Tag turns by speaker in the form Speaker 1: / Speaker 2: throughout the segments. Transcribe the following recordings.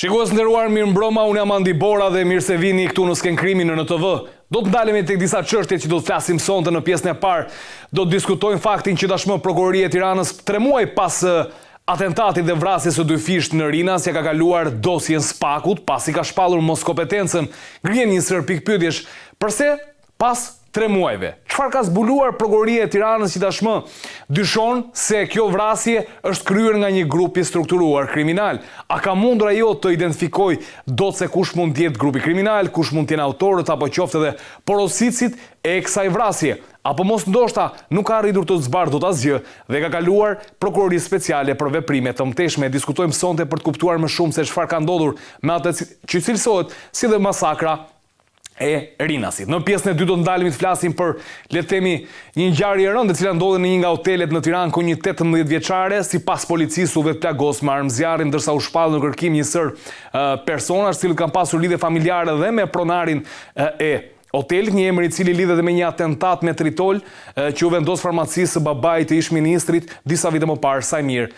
Speaker 1: Shikues nderuar, mirëmbrëma, unë jam Andi Bora dhe mirë se vini këtu në Sken Krimi në NTV. Do të ndalemi tek disa çështje që do të flasim sonte në pjesën e parë. Do të diskutojmë faktin që tashmë Prokuroria e Tiranës 3 muaj pas atentatit dhe vrasjes së 2 fisht në Rinas ja ka kaluar dosjen Spakut, pasi ka shpallur mos kompetencën. Ngrihen një sër pikpyetjesh. Pse pas 3 muajve? Çfarë ka zbuluar Prokuroria e Tiranës që tashmë dyshon se kjo vrasje është kryer nga një grup i strukturuar kriminal? A ka mundur ajo të identifikojë dot se kush mund të jetë grupi kriminal, kush mund të jenë autorët apo qoftë edhe porositësit e kësaj vrasje? Apo mos ndoshta nuk ka arritur të zbardhë dot asgjë dhe ka kaluar Prokurori Speciale për veprime të mëtejshme? Diskutojmë sonte për të kuptuar më shumë se çfarë ka ndodhur me atë që cilësohet si dhe masakra e Rinasit. Në pjesën e dytë do të ndalemi të flasim për, le të themi, një ngjarje e rëndë e cila ndodhi në një nga hotelet në Tiranë ku një 18 vjeçare sipas policisë u vetplagos me armë zjarri ndërsa u shpall në kërkim një sër personash të cilët kanë pasur lidhje familjare dhe me pronarin e hotelit, një emër i cili lidhet me një atentat me tritol që u vendos farmacisë së babait të ish-ministrit disa vite më parë, Sajmir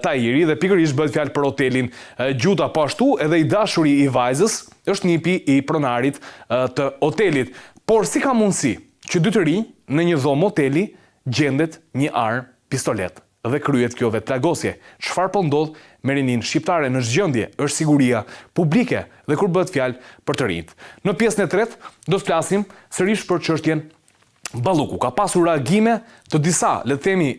Speaker 1: Tahiri, dhe pikërisht bëhet fjalë për hotelin Gjuta. Po ashtu edhe i dashuri i vajzës është nipi i pronarit të hotelit. Por si ka mundësi që 2 të rinj në një dhomë hoteli gjendet një armë pistolet dhe kryet kjo vetplagosje? Çfarë po ndodh me rinin shqiptare? Në zgjendje është siguria publike dhe kur bëhet fjalë për të rinjt. Në pjesën e tretë do të flasim sërish për çështjen Balluku. Ka pasur reagime të disa, le të themi,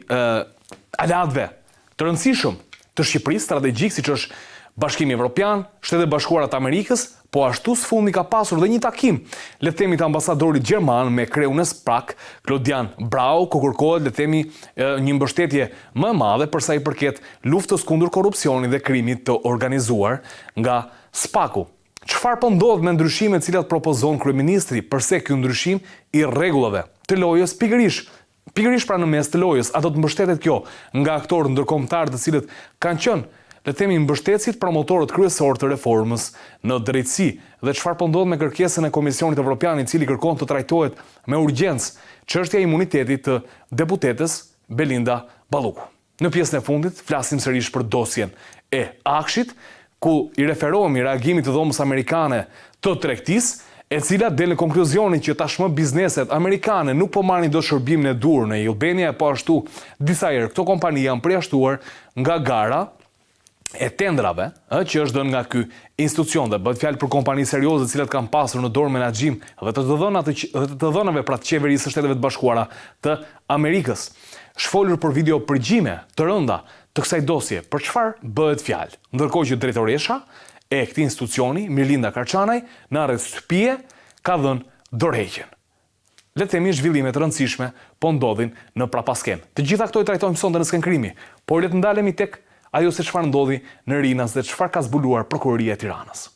Speaker 1: alatëve të rëndësishëm të Shqipërisë, strategjik, siç është Bashkimi Evropian, Shtetet e Bashkuara të Amerikës, po ashtu sfundi ka pasur dhe një takim, le të themi, të ambasadorit gjerman me kreun e SPRAK, Claudian Brau, ku kërkohet, le të themi, një mbështetje më e madhe përsa i përket luftës kundër korrupsionit dhe krimit të organizuar nga SPAK-u. Çfarë po ndodh me ndryshimet të cilat propozon kryeministri? Përse ky ndryshim i rregullave të lojës pikërisht pra në mes të lojës? A do të mbështetet kjo nga aktorë ndërkombëtar të cilët kanë qenë, le të themi, mbështetësit promotorët kryesor të reformës në drejtësi? Dhe çfarë po ndodh me kërkesën e Komisionit Evropian, i cili kërkon të trajtohet me urgjencë çështja e imunitetit të deputetës Belinda Balluku? Në pjesën e fundit flasim sërish për dosjen e Akshit, ku i referohemi reagimit të dhomës amerikane të tregtisë, e cila del në konkluzionin që tashmë bizneset amerikane nuk po marrin dot shërbimin e dur në Albania, po ashtu disa herë këto kompani janë përjashtuar nga gara e tendrave, që është dhënë nga ky institucion, dhe bëhet fjalë për kompani serioze të cilat kanë pasur në dorë menaxhim dhe të dhënave pra të qeverisë së Shteteve të Bashkuara të Amerikës. Shfolur për video përgjime të rënda të kësaj dosje, për çfarë bëhet fjalë? Ndërkohë që drejtoresha e këtij institucioni, Mirlinda Karçanaj, në arrest shtëpie ka dhënë dorëheqjen. Le të themi, zhvillime të rëndësishme po ndodhin në prapasken. Të gjitha këto i trajtojmë sonte në Sken Krimi, por le të ndalemi tek ajo se çfarë ndodhi në Rinas dhe çfarë ka zbuluar Prokuroria e Tiranës.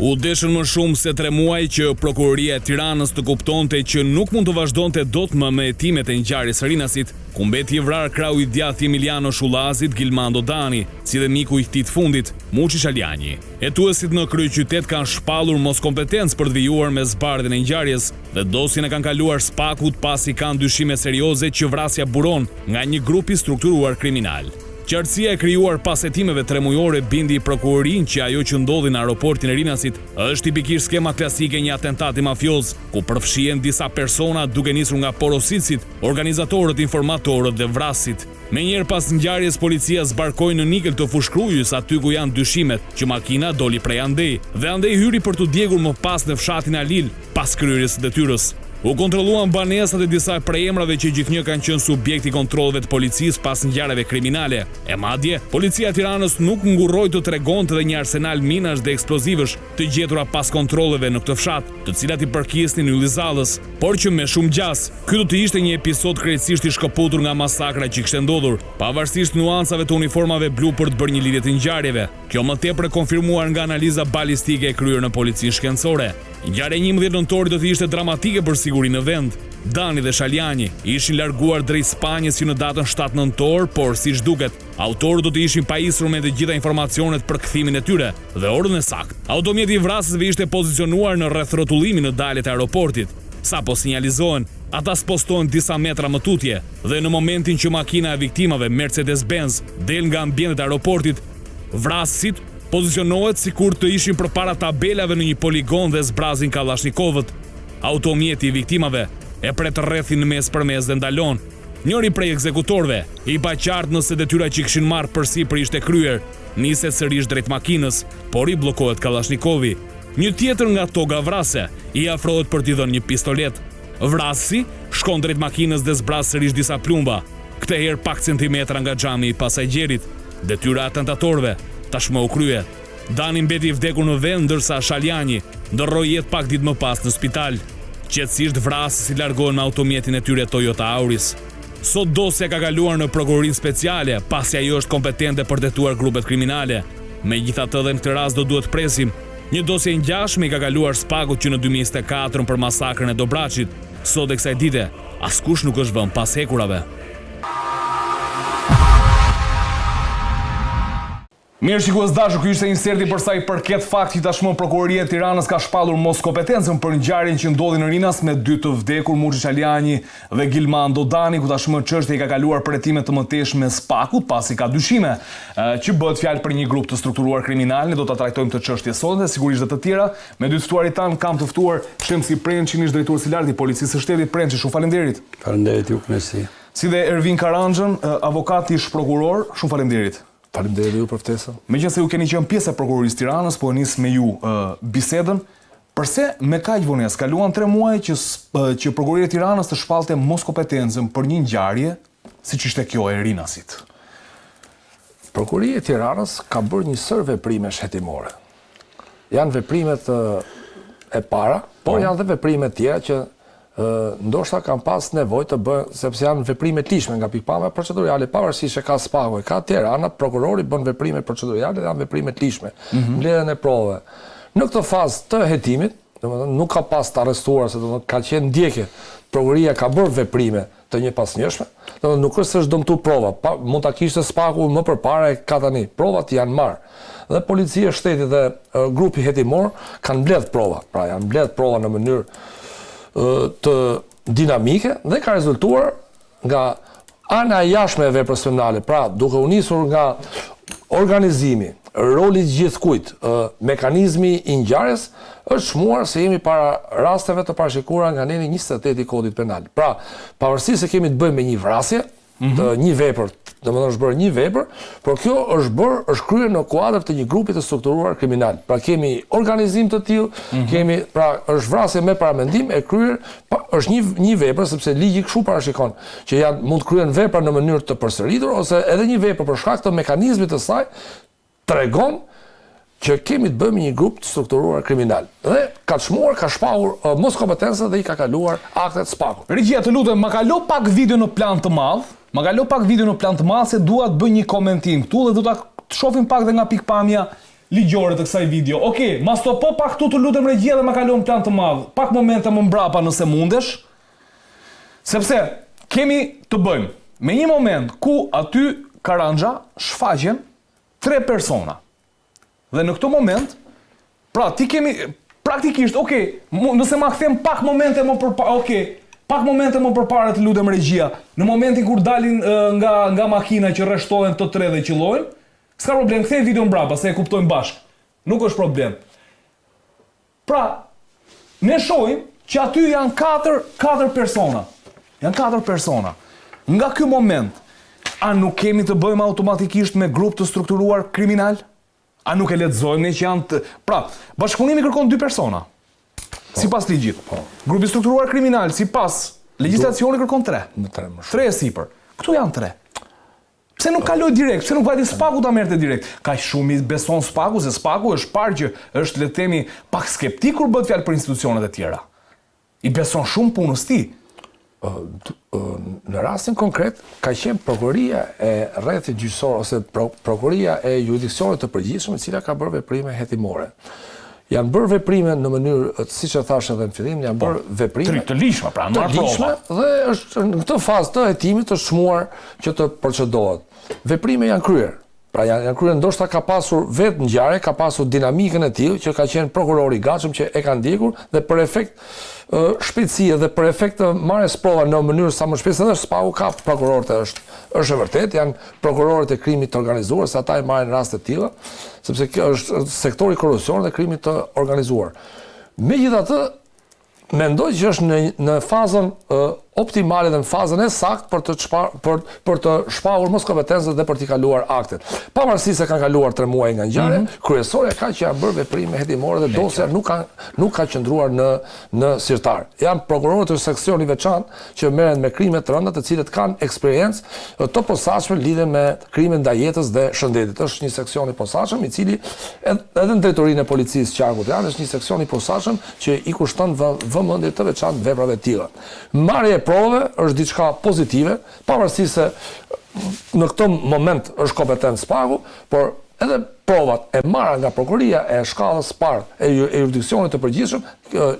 Speaker 1: U deshën më shumë se 3 muaj që Prokuroria e Tiranës të kuptonte që nuk mund të vazhdonte dot më me hetimet e ngjarjes së Rinasit, ku mbeti i vrarë krau i djathtë Emiliano Shullazit, Gilmando Dani, si dhe miku i këtij të fundit, Muçi Shaljani. Hetuesit në kryeqytet kanë shpallur mos kompetencë për të vijuar me zbardhjen e ngjarjes dhe dosjen e kanë kaluar SPAK-ut pasi kanë dyshime serioze që vrasja buron nga një grup i strukturuar kriminal. Qartësia e krijuar pas hetimeve 3 mujore bindi prokurorin që ajo që ndodhi në aeroportin e Rinasit është tipikisht skema klasike një atentati mafioz, ku përfshihen disa persona duke nisur nga porositësit, organizatorët, informatorët dhe vrasit. Menjëherë pas ngjarjes policia zbarkoi në nikël të fushkrujës aty ku janë dyshimet që makina doli prej andej dhe andej hyri për të djegur më pas në fshatin Alil pas kryerjes së detyrës. U kontrolluan banesat e disa preemrave që gjithnjë kanë qenë subjekti kontrolleve të policisë pas ngjarjeve kriminale. E madje, policia e Tiranës nuk ngurroi të tregonte edhe një arsenal minash dhe eksplozivësh të gjetura pas kontrolleve në këtë fshat, të cilat i përkisnin Yllizallës, por që me shumë gjas. Ky do të ishte një episod krejtësisht i shkëputur nga masakra që kishte ndodhur, pavarësisht nuancave të uniformave blu për të bërë një lidhje të ngjarjeve. Kjo më tepër e konfirmuar nga analiza balistike e kryer në policinë shkencore. Ngjarja e 11 nëntorit do të ishte dramatike për sigurinë në vend. Dani dhe Shaljani ishin larguar drejt Spanjës si në datën 7 nëntor, por siç duket, autorët do të ishin pajisur me të gjitha informacionet për kthimin e tyre dhe orën e saktë. Automjeti i vrasësve ishte pozicionuar në rreth rrotullimin në daljet e aeroportit. Sapo sinjalizohen, Ata spostohen disa metra më tutje dhe në momentin që makina e viktimave Mercedes-Benz del nga ambientet e aeroportit, vrasësit pozicionohet sikur të ishin përpara tabelave në një poligon dhe zbrazin Kalashnikovët. Automjeti i viktimave e pret rrethin në mes për mes dhe ndalon. Njëri prej ekzekutorëve i pa qartë nëse detyra që kishin marrë përsipër ishte kryer, niset sërish drejt makinës, por i bllokohet Kalashnikov-i. Një tjetër nga toga vrase i afrohet për t'i dhënë një pistolet. Vrasësi shkon drejt makinës dhe zbraz sërish disa plumba, këtë herë pak centimetra nga xhami i pasagjerit. Detyra e tentatorëve tashmë u krye. Dani mbeti i vdekur në vend, ndërsa Shaljani ndërroi jetë pak ditë më pas në spital. Qetësisht vrasësi largohen me automjetin e tyre Toyota Auris. Sot dosja ka kaluar në prokurorinë speciale, pasi ajo është kompetente për detuar grupet kriminale. Megjithatë, edhe në këtë rast do duhet presim. Një dosje ngjashme i ka kaluar Spagut që në 2024 për masakrën e Dobraçit. Sot e kësaj dite, askush nuk është vënë pas hekurave. Mirë shikues dashur, ky ishte inserti për sa i përket faktit që tashmë prokuroria e Tiranës ka shpallur mos kompetencën për ngjarjen që ndodhi në Rinas me 2 të vdekur, Murxhi Shaljani dhe Gilman Dodani, ku tashmë çështja i ka kaluar për hetime të mëtejshme Spakut, pasi ka dyshime që bëhet fjalë për një grup të strukturuar kriminal. Ne do ta trajtojmë këtë çështje sot dhe sigurisht edhe të tjera. Me dy të ftuarit tan kam të ftuar Shemsi Prençin, ish drejtues i lartë i Policisë së Shtetit. Prençi, shumë faleminderit.
Speaker 2: Faleminderit ju, kënaqësi.
Speaker 1: Si dhe Ervin Karanxhën, avokat ish prokuror, shumë faleminderit.
Speaker 2: Faleminderit ju për ftesën.
Speaker 1: Megjithëse ju keni qenë pjesë e prokurorisë Tiranës, po nis me ju bisedën, përse me kaq vonesë kaluan 3 muaj që prokuroria e Tiranës të shpallte mos kompetencën për një ngjarje siç ishte kjo e Rinasit?
Speaker 2: Prokuroria e Tiranës ka bërë një sër veprime hetimore. Janë veprimet e para, por janë dhe veprime tjera që ndoshta kanë pas nevojë të bëjnë, sepse janë veprime të lishme nga pikpamja procedurale, pavarësisht se ka Spaku e ka Tirana, prokurori bën veprime procedurale dhe janë veprime të lishme, mbledhjen e provave. Në këtë fazë të hetimit, domethënë nuk ka pas të arrestuar, se domethënë ka qenë ndjekje. Prokuroria ka bërë veprime të njëpasnjëshme, domethënë nuk është dëmtuar prova, mund ta kishte Spaku më përpara e ka tani. Provat janë marrë. Dhe policia e shtetit dhe grupi hetimor kanë mbledh prova. Pra janë mbledh prova në mënyrë të dinamike dhe ka rezultuar nga ana e jashtme e veprës penale, pra duke u nisur nga organizimi, roli gjithkujt, mekanizmi i ngjarjes, është shmuar se jemi para rasteve të parashikuara nga neni 28 i Kodit Penal. Pra, pavarësisht se kemi të bëjmë me një vrasje, të një vepër, domethënë është bërë një vepër, por kjo është kryer në kuadër të një grupi të strukturuar kriminal. Pra kemi organizim të tillë, kemi, pra është vrasje me paramendim e kryer, është një vepër sepse ligji kështu parashikon që mund të kryen vepra në mënyrë të përsëritur ose edhe një vepër për shkak të mekanizmit të saj tregon që kemi të bëjmë një grup të strukturuar kriminal. Dhe ka çmuar, ka shpallur mos kompetencën dhe i ka kaluar aktet Spaku.
Speaker 1: Regjia, të lutem, ma kalo pak video në plan të madh. Ma kalo pak video në plan të madh se dua të bëj një komentim këtu dhe do ta shohim pak dhe nga pikpamja ligjore të kësaj video. Okej, ma stopo pak këtu të lutem regjia dhe ma kalo në plan të madh. Pak momente më mbrapa nëse mundesh. Sepse kemi të bëjmë me një moment ku aty Karanxha shfaqen 3 persona. Dhe në këtë moment, pra ti kemi praktikisht, nëse ma kthem pak momente më përpara, pak momente më përpara të lutem regjia, në momentin kur dalin nga makina që rreshtohen të 3 dhe qellojnë, s'ka problem, kthej video mbrapa se e kuptojmë bashkë. Nuk është problem. Pra, ne shohim që aty janë 4 persona. Janë 4 persona. Nga ky moment, a nuk kemi të bëjmë automatikisht me grup të strukturuar kriminal? A nuk e lexojmë ne që janë Pra, bashkëpunimi kërkon 2 persona. Sipas ligjit. Grupi strukturuar kriminal sipas legjislacionit kërkon 3. 3 e sipër. Këtu janë 3. Pse nuk kaloi direkt? Pse nuk vajti Spaku ta merrte direkt? Ka shumë i beson Spaku, se Spaku është parë që është, le të themi, pak skeptik kur bëhet fjalë për institucionet e tjera. I beson shumë punës tij.
Speaker 2: Në rastin konkret, ka qenë prokuroria e rrethit gjyqësor ose prokuroria e jurisdiksionit të përgjithshëm, e cila ka bërë veprime hetimore. Janë bërë veprime në mënyrë, siç e thash edhe në fillim, janë bërë veprime
Speaker 1: të lishme, pra në prova.
Speaker 2: Dhe është në këtë fazë të hetimit të shmuar që të procedohet. Veprime janë kryer. Pra janë kryer, ndoshta ka pasur vetë ngjarje, ka pasur dinamikën e tillë që ka qenë prokurori i gatshëm që e ka ndjekur dhe për efekt shpejtësie dhe për efekt të marrjes prova në mënyrë sa më shpejt, edhe SPAU ka prokurorët, është e vërtet, janë prokurorët e krimit të organizuar, se ata i marrin raste të tilla, sepse kjo është sektori i korrupsionit dhe krimit të organizuar. Megjithatë, mendoj që është në fazën optimale dhe në fazën e saktë për të shpahur mos kompetencët dhe për t'i kaluar aktet. Pavarësisht se kanë kaluar 3 muaj nga ngjarja, kryesorja ka që janë bërë veprime hetimore dhe dosja nuk ka qëndruar në sirtar. Janë prokurorët të seksioni veçantë që merren me krime të rënda, të cilët kanë eksperiencë të posaçme lidhe me krime ndaj jetës dhe shëndetit. Është një seksion i posaçëm i cili edhe në drejtorinë e policisë qarkut janë është një seksion i posaçëm që i kushton vëmendje të veçantë veprave të tilla. Marrja e provave është diçka pozitive, pavarësisht se në këtë moment është kompetent SPAU, por edhe provat e marra nga prokuroria e shkallës parë e jurisdiksionit të përgjithshëm,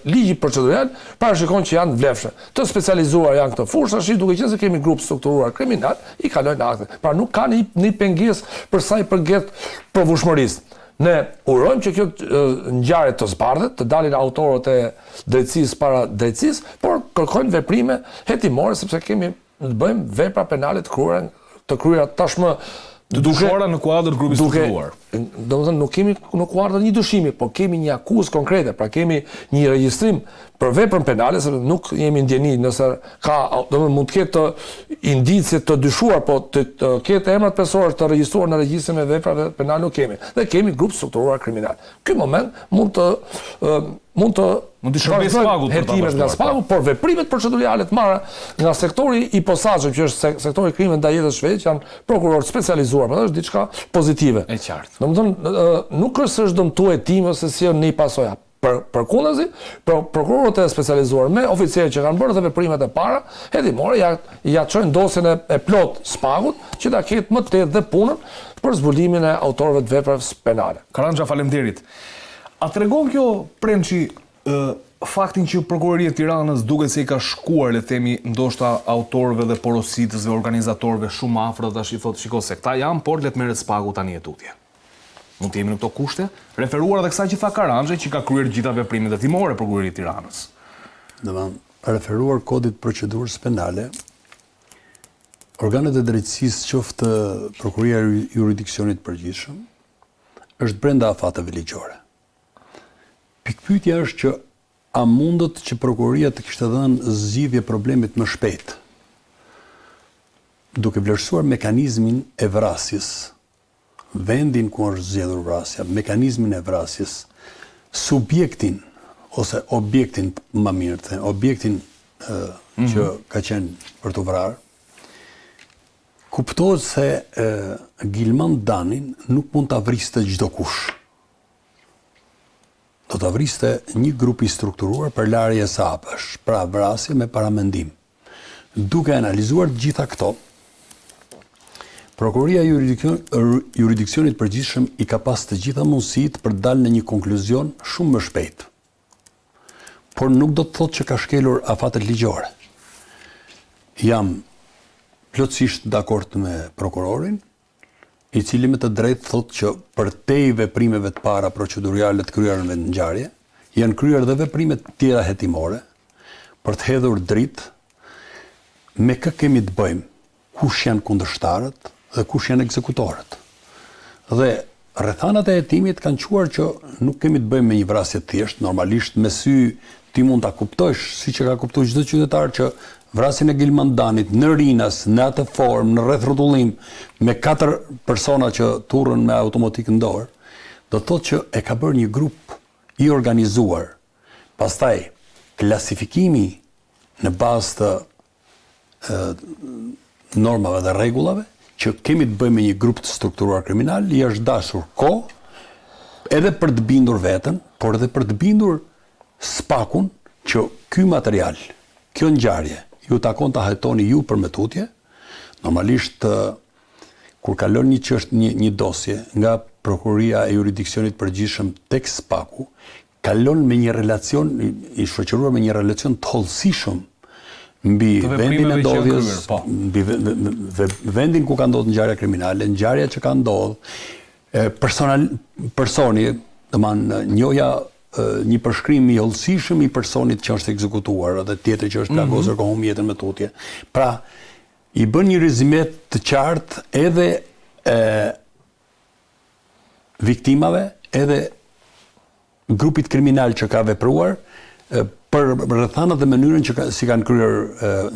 Speaker 2: ligji procedural parashikon që janë vlefshme. Të specializuar janë këto fushë, duke qenë se kemi grup strukturuar kriminal, i kalojnë akte. Pra nuk ka një pengesë për sa i përket provueshmërisë. Ne urojmë që kjo ngjarje të zbardhet, të dalin autorët e drejtësisë para drejtësisë, por kërkojnë veprime hetimore sepse kemi të bëjmë vepra penale të kryera tashmë
Speaker 1: të dyshora në kuadër grupit strukturuar.
Speaker 2: Domethënë nuk kemi në kuadër një dyshimi, por kemi një akuzë konkrete, pra kemi një regjistrim për veprën penale, sepse nuk jemi ndjeni nëse ka, domethënë mund të ketë indicie të dyshuar, po të ketë emrat personazh të regjistruar në regjistrin e veprave penale nuk kemi. Dhe kemi grup strukturuar kriminal. Ky moment mund të
Speaker 1: shërbejë SPAU-t
Speaker 2: hetimet nga SPAU, por veprimet procedurale të marra nga sektori i posaçëm, që është sektori i krimit ndaj jetës shpejt, që janë prokurorë specializuar, por është diçka pozitive.
Speaker 1: E qartë.
Speaker 2: Domethënë nuk është dëmtuar hetim ose si në pasoja. Përkundazi, prokurorët e specializuar me oficerë që kanë bërë dhe veprimet e para, hetimore ja çojnë dosjen e plot SPAU-t që ta ketë më tetë dhe punën për zbulimin e autorëve të veprave penale.
Speaker 1: Karanxha, faleminderit. A tregon kjo Premçi faktin që Prokuroria e Tiranës duket se i ka shkuar, le themi, ndoshta autorëve dhe porositësve, organizatorëve shumë afër, tash i thotë shiko se këta janë, por le të merret SPAU tani e tutje. Mund të jemi në këto kushte, referuar edhe kësaj që tha Karanxha, që ka kryer gjitha veprimet hetimore Prokuroria e Tiranës.
Speaker 3: Domethënë, referuar kodit procedurës penale, organet e drejtësisë, qoftë Prokuroria e Jurisdiksionit të Përgjithshëm, është brenda afateve ligjore. Pikpyetja është që a mundët që prokuroria të kishte dhënë zgjidhje problemit më shpejt, duke vlerësuar mekanizmin e vrasjes, vendin ku është zgjedhur vrasja, mekanizmin e vrasjes, subjektin ose objektin, më mirë, objektin që ka qenë për të vrarë, kuptohet se Gilman Danin nuk mund ta vriste çdo kush. Do të vriste një grup i strukturuar për larje së hapësh, pra vrasje me paramendim. Duke analizuar gjitha këto, Prokuroria e Jurisdiksionit Përgjithshëm i ka pas të gjitha mundësitë për të dalë në një konkluzion shumë më shpejt. Por nuk do të thotë që ka shkelur afatet ligjore. Jam plotësisht dakord me prokurorin, i cili me të drejtë thotë që përtej veprimeve të para procedurale të kryera në ngjarje, janë kryer dhe veprime të tjera hetimore për të hedhur dritë me kë kemi të bëjmë, kush janë kundërshtarët dhe kush janë ekzekutorët. Dhe rrethanat e hetimit kanë quar që nuk kemi të bëjmë me një vrasje të thjeshtë, normalisht me sy ti mund ta kuptojsh, siç e ka kuptuar çdo qytetar, që vrasjen e Gilman Danit në Rinas, në atë formë, në rreth rrotullim, me 4 persona që turrën me automatik në dorë, do të thotë që e ka bërë një grup i organizuar. Pastaj, klasifikimi në bazë të normave dhe rregullave, që kemi të bëjmë me një grup të strukturuar kriminal, i është dashur kohë edhe për të bindur veten, por edhe për të bindur SPAU-n që ky material, kjo ngjarje, ju takon ta hajtoni ju për me tutje. Normalisht kur kalon një dosje nga Prokuroria e Jurisdiksionit Përgjithshëm tek SPAU, kalon me një relacion i shoqëruar me një relacion të hollësishëm mbi vendin e ndodhjes,
Speaker 1: po.
Speaker 3: mbi vendin ku ka ndodhur ngjarja kriminale, ngjarja që ka ndodhur, personi, domethënë njohja një përshkrim i hollësishëm i personit që është ekzekutuar dhe tjetri që është plagosur kohë jetën me tutje. Pra, i bën një rezimet të qartë edhe viktimave, edhe grupit kriminal që ka vepruar për rrethanat dhe mënyrën që si kanë kryer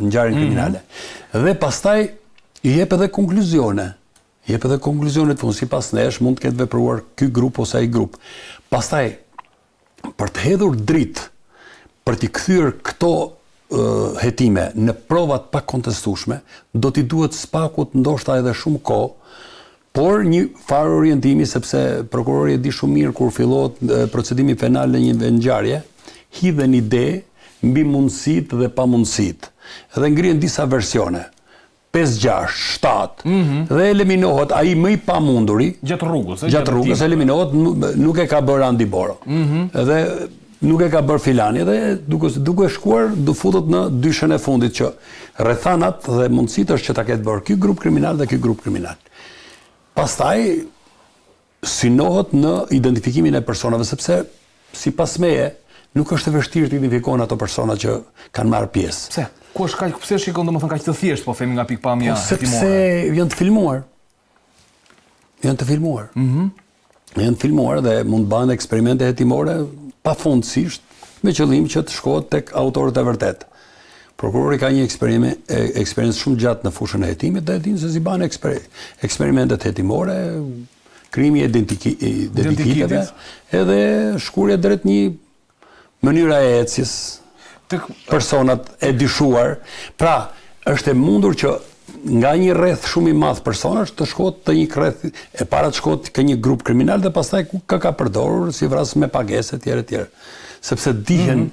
Speaker 3: ngjarjen kriminale. Dhe pastaj i jep edhe konkluzione. I jep edhe konkluzione të sipas nesh mund të ketë vepruar ky grup ose ai grup. Pastaj për të hedhur dritë, për t'i kthyer këto hetime në provat pa kontestueshme, do t'i duhet spakut ndoshta edhe shumë kohë, por një farë orientimi, sepse prokurori e di shumë mirë kur fillohet procedimi penal në një ngjarje, hidhen ide mbi mundësitë dhe pamundësitë. Dhe ngrihen disa versione. 5, 6, 7, dhe eliminohet ai më i pamunduri
Speaker 1: gjatë rrugës
Speaker 3: eliminohet, nuk e ka bërë Andi Boro. Dhe nuk e ka bërë filani dhe duke shkuar do futet në dyshën e fundit që rrethanat dhe mundësitë është që ta ketë bërë ky grup kriminal dhe ky grup kriminal. Pastaj synohet në identifikimin e personave, sepse sipas meje nuk është e vështirë të identifikojnë ato persona që kanë marrë pjesë.
Speaker 1: Pse? Pse shikon domethënë kaq të thjeshtë, po themi nga pikpamja hetimore?
Speaker 3: Sepse janë të filmuar. Janë të filmuar. Janë të filmuar dhe mund bëhen eksperimente hetimore pafundësisht me qëllim që të shkohet tek autorët e vërtet. Prokurori ka një eksperiencë shumë gjatë në fushën e hetimit dhe e din se si bëhen eksperimentet hetimore, krimi identikiteve, edhe shkurja drejt një mënyra e ecjes, personat e dishuar. Pra, është e mundur që nga një rreth shumë i madh personash të shkohet te një rreth e para të shkohet ke një grup kriminal dhe pastaj ka përdorur si vrasje me pagesë etj. Sepse dihen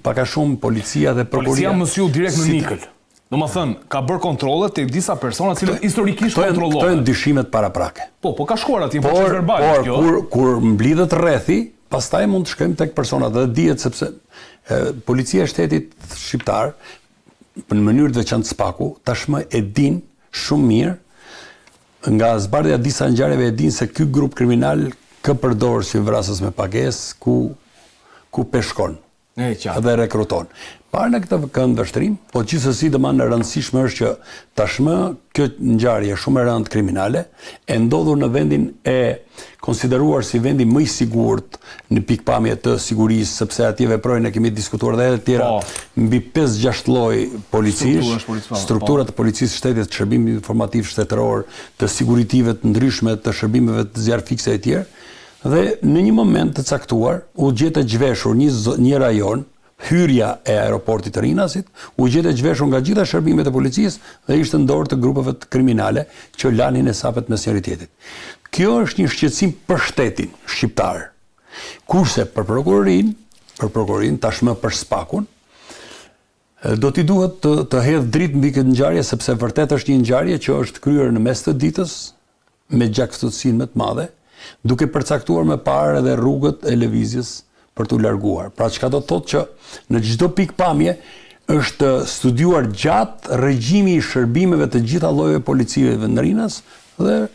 Speaker 3: pak a shumë policia dhe prokuroria.
Speaker 1: Policia mos ju direkt në nikël. Domethënë, ka bërë kontrolle tek disa persona të cilët historikisht kontrollohen.
Speaker 3: Këto janë dyshimet paraprake.
Speaker 1: Po ka shkuar atje në proces verbal kjo.
Speaker 3: Por kur mblidhet rrethi, pastaj mund të shkojmë tek personat dhe dihet sepse policia e shtetit shqiptar në mënyrë të veçantë Spaku tashmë e din shumë mirë nga zbardhja e disa ngjarjeve e din se ky grup kriminal ka përdorur si vrasës me pagesë ku peshkon dhe rekruton. Parë në këtë këndvështrim, po gjithsesi domethënë e rëndësishme është që tashmë kjo ngjarje shumë e rëndë kriminale e ndodhur në vendin e konsideruar si vendi më i sigurt në pikpamje të sigurisë, sepse atje veprojnë, ne kemi diskutuar dhe edhe tjera mbi 5-6 lloj policish, strukturat të policisë shtetit, të shërbimit informativ shtetëror, të siguritive të ndryshme, të shërbimeve të zjarr fikse e tjerë. Dhe në një moment të caktuar u gjetë zhveshur një rajon, hyrja e aeroportit të Rinasit, u gjetë zhveshur nga gjitha shërbimet e policisë dhe ishte në dorë të grupeve kriminale që lanin e sapet mes njëri tjetrit. Kjo është një shqetësim për shtetin shqiptar. Kurse për prokurorin tashmë për Spakun, do t'i duhet të hedh dritë mbi këtë ngjarje, sepse vërtet është një ngjarje që është kryer në mes të ditës me gjakstësinë më të madhe, duke përcaktuar më parë edhe rrugët e lëvizjes për t'u larguar. Pra çka do të thotë që në çdo pikpamje është studiuar gjatë regjimi i shërbimeve të gjitha llojeve policive në Rinas dhe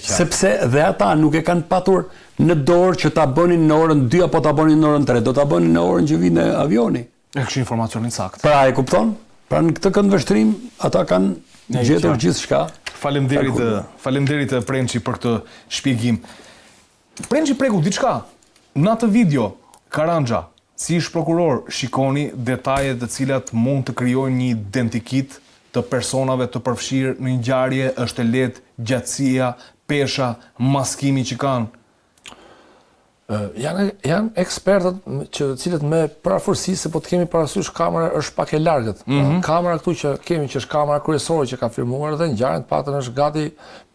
Speaker 3: sepse dhe ata nuk e kanë patur në dorë që ta bënin në orën 2 apo ta bënin në orën 3, do ta bënin në orën që vjen avioni.
Speaker 1: E kishin informacionin saktë.
Speaker 3: Pra e kupton? Pra në këtë këndvështrim ata kanë gjetur gjithçka.
Speaker 1: Faleminderit Prençi për këtë shpjegim. Prençi preku diçka. Në atë video, Karanja, si ish prokuror, shikoni detajet të cilat mund të krijojnë një identikit të personave të përfshirë në ngjarje, është e lehtë, gjatësia, pesha, maskimi që kanë.
Speaker 2: Janë ekspertët që cilët me parafursi se po të kemi parasysh kamera është pak e largët. Kamera këtu që kemi që është kamera kryesore që ka filmuar dhe ngjarjen patën është gati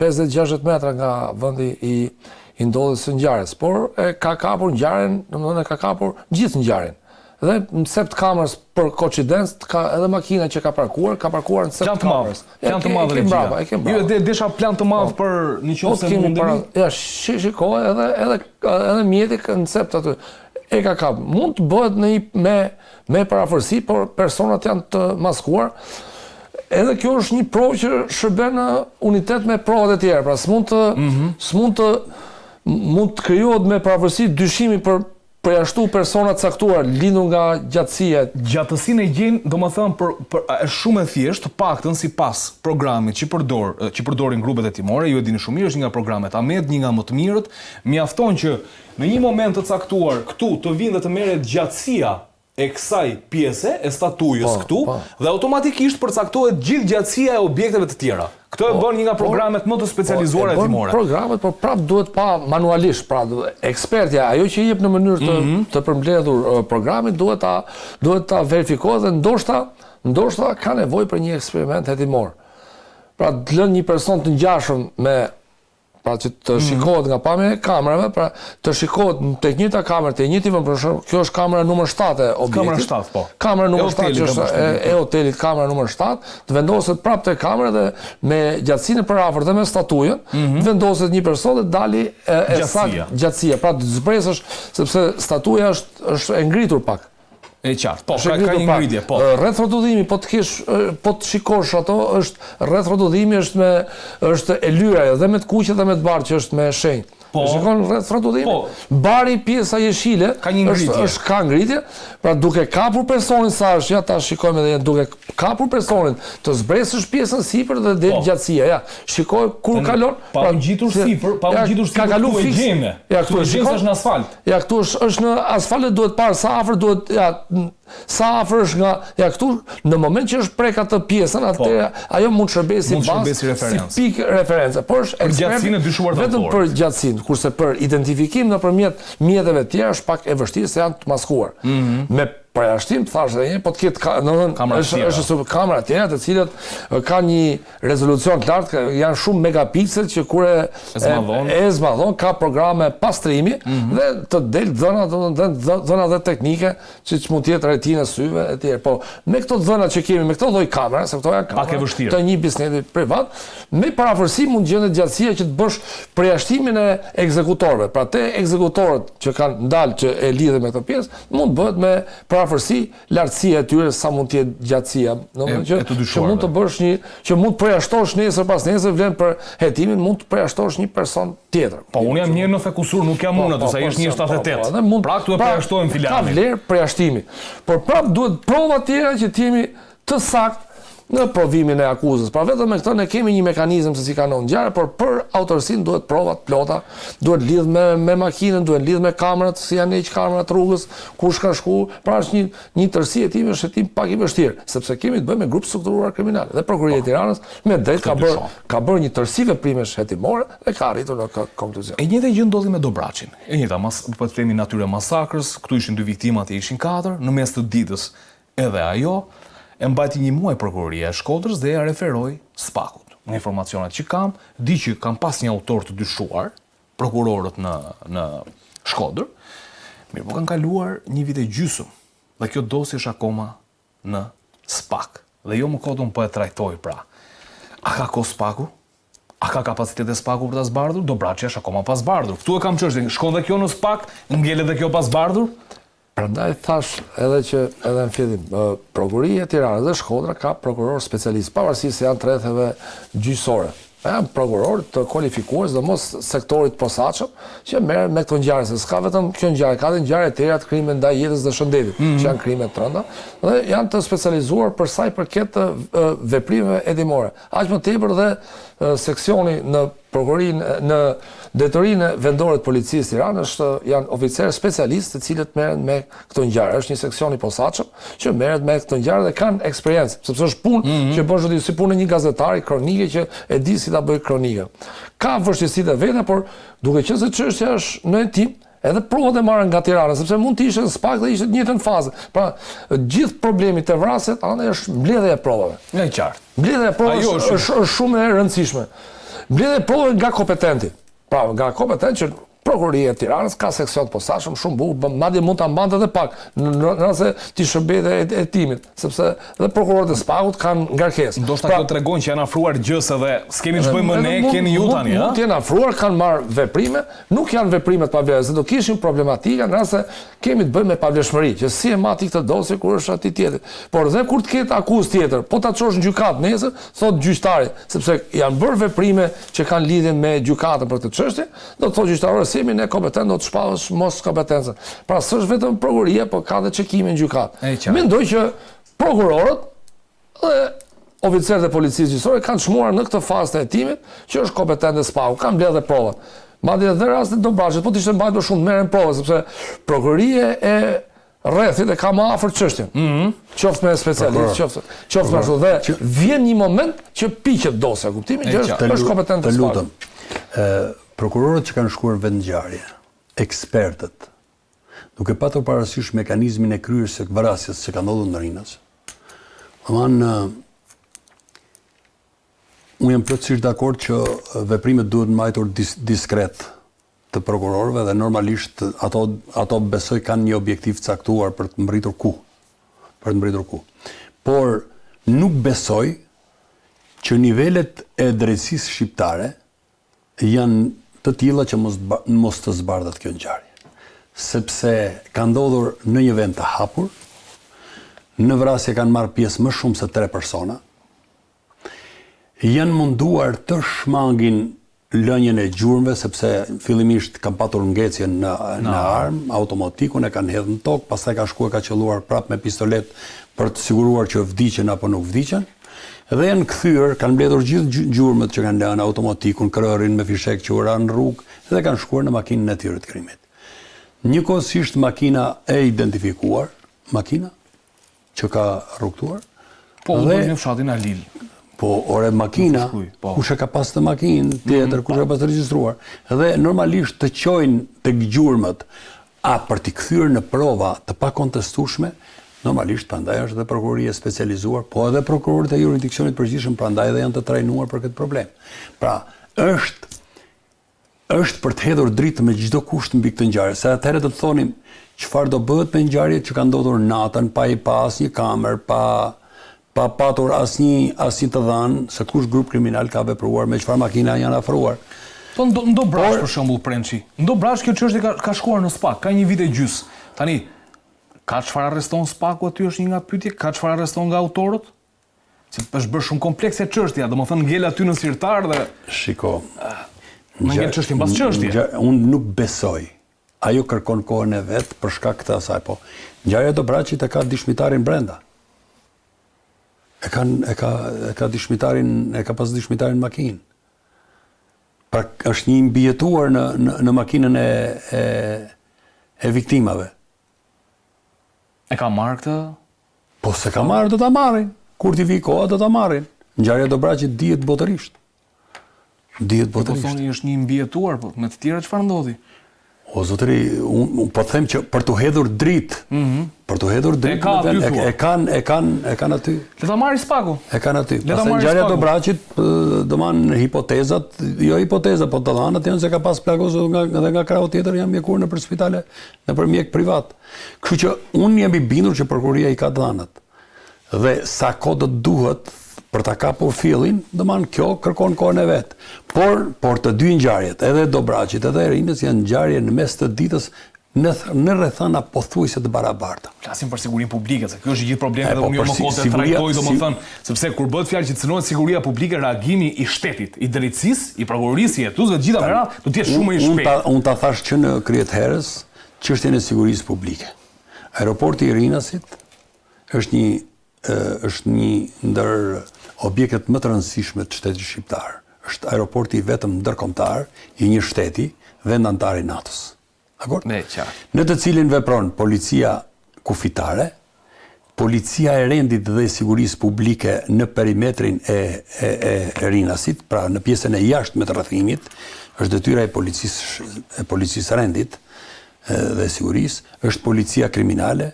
Speaker 2: 50-60 metra nga vendi i ndodhjes së ngjarjes, por ka kapur ngjarjen, domethënë ka kapur gjithë ngjarjen. Dhe në sept kamerës për koincidencë ka edhe makina që ka parkuar në sept kamerës.
Speaker 1: Plan të madh regjia. Jo, desha plan të madh për nëse mundemi.
Speaker 2: Ja, shikoj edhe mjeti në sept aty. e ka kap. Mund të bëhet me parafërsi, por personat janë të maskuar. Edhe kjo është një provë që shërben në unitet me provat e tjera. Pra mund të krijohet me parafërsi dyshimi për përjashtu persona caktuar lindur nga gjatësia.
Speaker 1: Gjatësinë e gjen, domethënë është shumë e thjeshtë, paktën sipas programit që përdorin grupet hetimore, ju e dini shumë mirë, është një nga programet Amed, një nga më të mirët, mjafton që në një moment të caktuar këtu të vinë dhe të merret gjatësia e kësaj pjese e statujës këtu dhe automatikisht përcaktohet gjithë gjatësia e objekteve të tjera. Këto e bën një nga programet më të specializuara hetimore.
Speaker 2: Programet, por prap duhet pa manualisht, pra ekspertja, ajo që jep në mënyrë të përmbledhur programit duhet ta verifikohet dhe ndoshta ka nevojë për një eksperiment hetimor. Pra të lënë një person të ngjashëm pra që të shikohet nga pamja e kamerave, pra të shikohet tek njëjta kamerë, te njëjti vend, për shembull, kjo është kamera numër 7 e objektit.
Speaker 1: Kamera 7, po.
Speaker 2: Kamera numër 7 që është e hotelit, kamera numër 7, të vendoset prapë te kamera dhe me gjatësinë e përafërt dhe me statujën, vendoset një person dhe dali gjatësia. Pra të zbresësh sepse statuja është e ngritur pak.
Speaker 1: E qartë, po, ka një ngritje, po.
Speaker 2: Rreth rrotullimit, po të shikosh ato, rreth rrotullimit është e lyra, dhe me të kuqe dhe me të bardhë që është me shenjë.
Speaker 1: Po.
Speaker 2: Shikon rreth rrotullimit, bari pjesa jeshile
Speaker 1: ka një ngritje.
Speaker 2: Ka ngritje, pra duke kapur personin sa është, ja ta shikojmë edhe duke kapur personin, të zbresësh pjesën sipër dhe del gjatësia, ja. Shikoj kur kalon,
Speaker 1: pa u ngjitur sipër, ka kalu e gjeme.
Speaker 2: Ja, këtu
Speaker 1: është në asfalt.
Speaker 2: Ja, këtu është në asfalt dhe duhet parë sa afër duhet, ja, sa afër është nga, ja këtu në moment që është prek atë pjesën, atëherë ajo mund të shërbejë si bazë, si pikë referencë. Por është ekspert vetëm për gjatësinë, kurse për identifikim nëpërmjet mjeteve të tjera është pak e vështirë se janë të maskuar. Me përjashtim, thash edhe një, po të ketë është kamera tjera të cilat ka një rezolucion të lartë, janë shumë megapiksel që kur e zmadhon, ka programe pastrimi dhe të del dhëna dhe teknike që mund të jetë retinë syve e tjerë. Po me këto dhëna që kemi, me këto lloj kamera, se këto janë kamera të një biznesi privat, me parafërsi mund gjendet gjatësia që të bësh përjashtimin e ekzekutorëve. Pra te ekzekutorët që kanë ndalë që e lidhe me këtë pjesë, mund bëhet me parafërsi lartësia e tyre sa mund të jetë gjatësia. Që mund të bësh që mund të përjashtosh nesër pas nesër vlen për hetimin, mund të përjashtosh një person tjetër.
Speaker 1: Po unë jam mirë në Thekusur, nuk jam unë aty, sa është 1.78. Pra këtu e përjashtojmë filanin.
Speaker 2: Ka vlerë përjashtimi. Por prap duhet prova tjera që të jemi të saktë në provimin e akuzës. Pra vetëm me këtë ne kemi një mekanizëm se si kanon ngjarje, por për autorsinë duhet prova të plota, duhet lidh me makinën, duhet lidh me kamerat, si janë heq kamerat rrugës, kush ka shku. Pra është një tërësi e timi, është hetim pak i vështirë, sepse kemi të bëjmë me grup strukturuar kriminal. Dhe Prokuroria e Tiranës me drejt ka bërë një tërësi veprimesh hetimore dhe ka arritur në konkluzion.
Speaker 1: E njëjta gjë ndodhi me Dobraçin. E njëjta, po të themi natyrë masakrës, këtu ishin 2 viktimat, ishin 4, në mes të ditës edhe ajo e mbajti një muaj Prokuroria e Shkodrës dhe ja referoi Spakut. Nga informacionet që kam, di që kam pas një autor të dyshuar, prokurorët në Shkodër, mirë po kanë kaluar 1 vit e gjysmë, dhe kjo dosje është akoma në Spak. Dhe jo më kodun po e trajtoj pra. A ka ko Spaku? A ka kapacitet e Spaku për ta zbardhur? Dobraçi është akoma pa zbardhur. Këtu e kam çështjen, shkon dhe kjo në Spak, ngjelet dhe kjo pa zbardhur?
Speaker 2: Prandaj thash edhe në fillim, Prokuroria e Tiranës dhe Shkodra ka prokuror specialist, pavarësisht se janë të rrethave gjyqësore. Janë prokuror të kualifikuar, sidomos sektorit posaçëm, që merren me këto ngjarje, se s'ka vetëm kjo ngjarje, ka edhe ngjarje të tjera të krimeve ndaj jetës dhe shëndetit, që janë krime të rënda, dhe janë të specializuar për sa i përket veprimeve hetimore. Aq më tepër dhe seksioni në prokurorinë në Drejtorinë vendore të Policisë Tiranës janë oficerë specialistë të cilët merren me këto ngjarje. Është një seksion i posaçëm që merret me këto ngjarje dhe kanë eksperiencë, sepse është punë që bën si punë një gazetari kronike që e di si ta bëj kronikën. Ka vështirësitë e veta, por duke qenë se çështja është në hetim, edhe provat e marrën nga Tirana, sepse mund të ishte në Spak dhe ishte në njëjtën fazë. Pra, gjithë problemi të vrasjet është mbledhja e provave.
Speaker 1: Nga i qartë.
Speaker 2: Mbledhja e provave është shumë e rëndësishme. Mbledhja e provave nga kompetenti. Pra, nga kompetent që Prokuroria e Tiranës ka seksion të posaçëm shumë bukur, madje mund ta mbante edhe pak nëse ti shërbejë e timit, sepse dhe prokurorët e Spagut kanë ngarkesë.
Speaker 1: Ndoshta kjo tregon që janë afruar gjës edhe s'kemi ç'bëjmë më ne, keni ju tani,
Speaker 2: Mund të jenë afruar, kanë marrë veprime, nuk janë veprime të pavlefshme, do kishin problematika nëse kemi të bëjmë me pavlefshmëri, që si e mati këtë dosje kur është aty tjetër. Por edhe kur të ketë akuzë tjetër, po ta çosh në gjykatë nesër, thot gjyqtari, sepse janë bërë veprime që kanë lidhje me gjykatën për këtë çështje, do të thotë gjyqtari si jemi ne kompetent, do të shpallësh mos kompetencën. Pra s'është vetëm prokuroria, por ka edhe çekime në gjykatë. Mendoj që prokurorët dhe oficerët e policisë gjyqësore kanë çmuar në këtë fazë të hetimit që është kompetent e Spaku, kanë mbledhur dhe provat. Madje edhe rastet e Dobraçit, po të ishte mbajtur shumë merren prova, sepse prokuroria e rrethit e ka më afër çështjen. Qoftë me specialist, qoftë me ashtu dhe vjen një moment që piqet dosja, kuptimi që është kompetent e Spaku.
Speaker 3: Prokurorët që kanë shkuar në vendngjarje, ekspertët, duke patur parasysh mekanizmin e kryerjes së vrasjes që ka ndodhur në Rinas, unë jam plotësisht dakord që veprimet duhet mbajtur diskret të prokurorëve dhe normalisht ato besoj kanë një objektiv caktuar për të mbërritur ku. Por nuk besoj që nivelet e drejtësisë shqiptare janë të tilla që mos të zbardhet kjo ngjarje. Sepse ka ndodhur në një vend të hapur, në vrasje kanë marrë pjesë më shumë se 3 persona, janë munduar të shmangin lënjen e gjurmëve, sepse fillimisht kanë patur ngecje në armë, automatikun e kanë hedhur në tokë, pastaj ka shkuar ka qelluar prapë me pistolet për të siguruar që vdiqen apo nuk vdiqen. Dhe janë kthyer, kanë mbledhur gjithë gjurmët që kanë lënë, automatikun, krërin me fishek që ura në rrugë dhe kanë shkuar në makinën e tyre të krimit. Njëkohësisht makina e identifikuar, makina që ka rrugtuar.
Speaker 1: Po, dhe në fshatin Alil.
Speaker 3: Po, ore makina, kush e ka pas të makinë tjetër, kush e ka pas të regjistruar. Dhe normalisht të qojnë tek gjurmët, për t'i kthyer në prova të pakontestueshme, normalisht prandaj është dhe prokuroria specializuar, po edhe prokurorët e jurisdiksionit përgjithshëm prandaj dhe janë të trajnuar për këtë problem. Pra, është për të hedhur dritë me çdo kusht mbi këtë ngjarje, se atëherë do të thonim çfarë do bëhet me ngjarjet që kanë ndodhur natën, pa i pas një kamer, pa patur asnjë të dhënë se kush grup kriminal ka vepruar, me çfarë makina janë afruar.
Speaker 1: Po në Dobraç për shembull Prençi. Në Dobraç kjo çështje ka shkuar në SPAK, ka një vit e gjys. Tani ka çfarë arreston SPAK-u aty është një nga pyetjet, ka çfarë arreston nga autorët? Se është bërë shumë komplekse çështja, domethënë ngel aty në sirtar dhe
Speaker 3: shiko.
Speaker 1: Në ngel çështje mbas çështje.
Speaker 3: Unë nuk besoj. Ajo kërkon kohën e vet për shkak të asaj, po. Ngjarja e Dobraçit e ka dëshmitarin brenda. E ka dëshmitarin, e ka pas dëshmitarin në makinë. Pra është një mbijetuar në makinën e viktimave.
Speaker 1: E ka marrë këtë?
Speaker 3: Po se ka marrë, do ta marrin. Kur t'i vi koha, do ta marrin. Ngjarja e Dobraçit dihet botërisht.
Speaker 1: Po thoni është një mbijetuar, po me të tjera çfarë ndodhi?
Speaker 3: O zotëri, unë po them që për të hedhur dritë, e kanë aty.
Speaker 1: Le ta marrë SPAK-u.
Speaker 3: E kanë aty. Pastaj ngjarja e Dobraçit, domethënë hipotezat, jo hipoteza, po të dhënat janë se ka pas plagosur edhe nga krau tjetër janë mjekur nëpër spitale, nëpër mjek privat. Kështu që unë jam i bindur që prokuroria i ka dhënat. Dhe sa kohë do duhet për ta kapur fillin, domethënë kjo kërkon kohën e vet. Por të dy ngjarjet, edhe Dobraçit edhe Rinës janë ngjarje në mes të ditës në rrethana pothuajse të barabarta.
Speaker 1: Flasim për sigurinë publike, se kjo është gjithë problemi dhe unë jo më kohë të trajtoj domethënë, sepse kur bëhet fjalë që cënohet siguria publike, reagimi i shtetit, i drejtësisë, i prokurorisë, i hetuesve të gjitha merat, do të jetë shumë i shpejtë.
Speaker 3: Unë ta thash që në kryet herës çështjen e sigurisë publike. Aeroporti i Rinasit është një ndër objektet më të rëndësishme të shtetit shqiptar. Është aeroporti vetëm ndërkombëtar i një shteti vendantar i NATO-s. Dakor? Në të cilin vepron policia kufitare, policia e rendit dhe sigurisë publike në perimetrin e Rinasit, pra në pjesën e jashtme të rrethimit, është detyra e policisë rendit dhe sigurisë, është policia kriminale,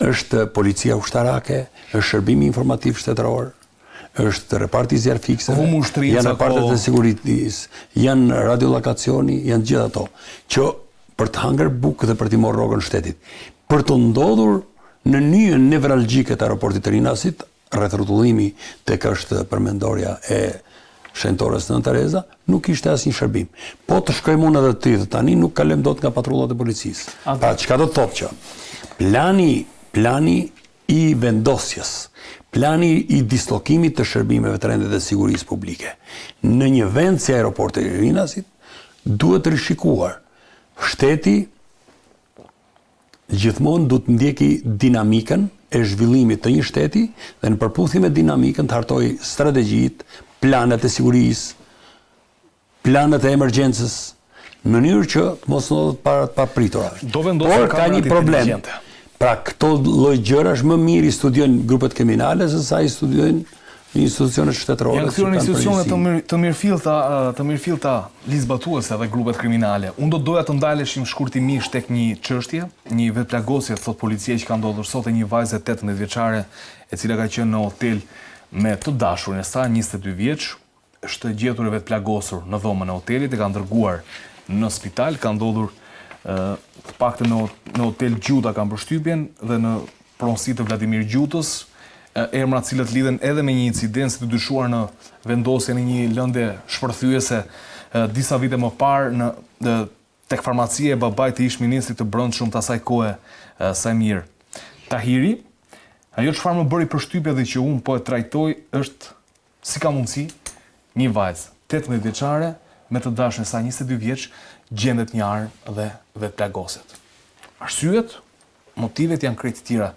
Speaker 3: është policia ushtarake, është shërbimi informativ shtetëror, është reparti zjarë fikseve,
Speaker 1: Vumushtria,
Speaker 3: janë repartet e sigurisë, janë radiolokacioni, janë gjithë ato, që për të hangër bukë dhe për t'i morë rrogën shtetit. Për të ndodhur në nyjën nevralgjike të aeroportit të Rinasit, rreth rrotullimi tek është përmendorja e shenjtores Nën Tereza, nuk ishte asnjë shërbim. Po të shkojmë unë edhe ty, dhe tani nuk kalojmë dot nga patrullat e policisë. Pra çka do të thotë që plani i vendosjes, plani i dislokimit të shërbimeve të rendit dhe sigurisë publike në një vend si aeroporti i Rinasit duhet rishikuar. Shteti gjithmonë du të ndjeki dinamikën e zhvillimit të një shteti dhe në përputhje me dinamikën të hartoj strategjit, planet e sigurisë, planet e emergjencës, në mënyrë që mos ndodhet para të papritura. Por ka një problem. Pra këto lloj gjërash më mirë i studiojnë grupet kriminale se sa i studiojnë institucionet shtetërore.
Speaker 1: Janë këtyre institucionet të mirëfillta ligjzbatuese dhe grupet kriminale. Unë do doja të ndaleshim shkurtimisht tek një çështje, një vetplagosje thot policia që ka ndodhur sot e një vajze 18 vjeçare e cila ka qenë në hotel me të dashurin e saj 22 vjeç, është gjetur e vetplagosur në dhomën e hotelit e ka ndërguar në spital, ka ndodhur të paktën në hotel Gjuta ka përshtypjen dhe në pronësi të Vladimir Gjutës, emra të cilët lidhen edhe me një incident të dyshuar në vendosjen e një lëndë shpërthyese disa vite më parë tek farmacia e babait të ish-ministrit të brendshëm të asaj kohe Samir Tahiri. Ajo çfarë më bëri përshtypje dhe që unë po e trajtoj është si ka mundësi një vajzë 18 vjeçare me të dashurin e saj 22 vjeç gjendet një armë dhe vetplagoset. Arsyet, motivet janë krejt të tjera.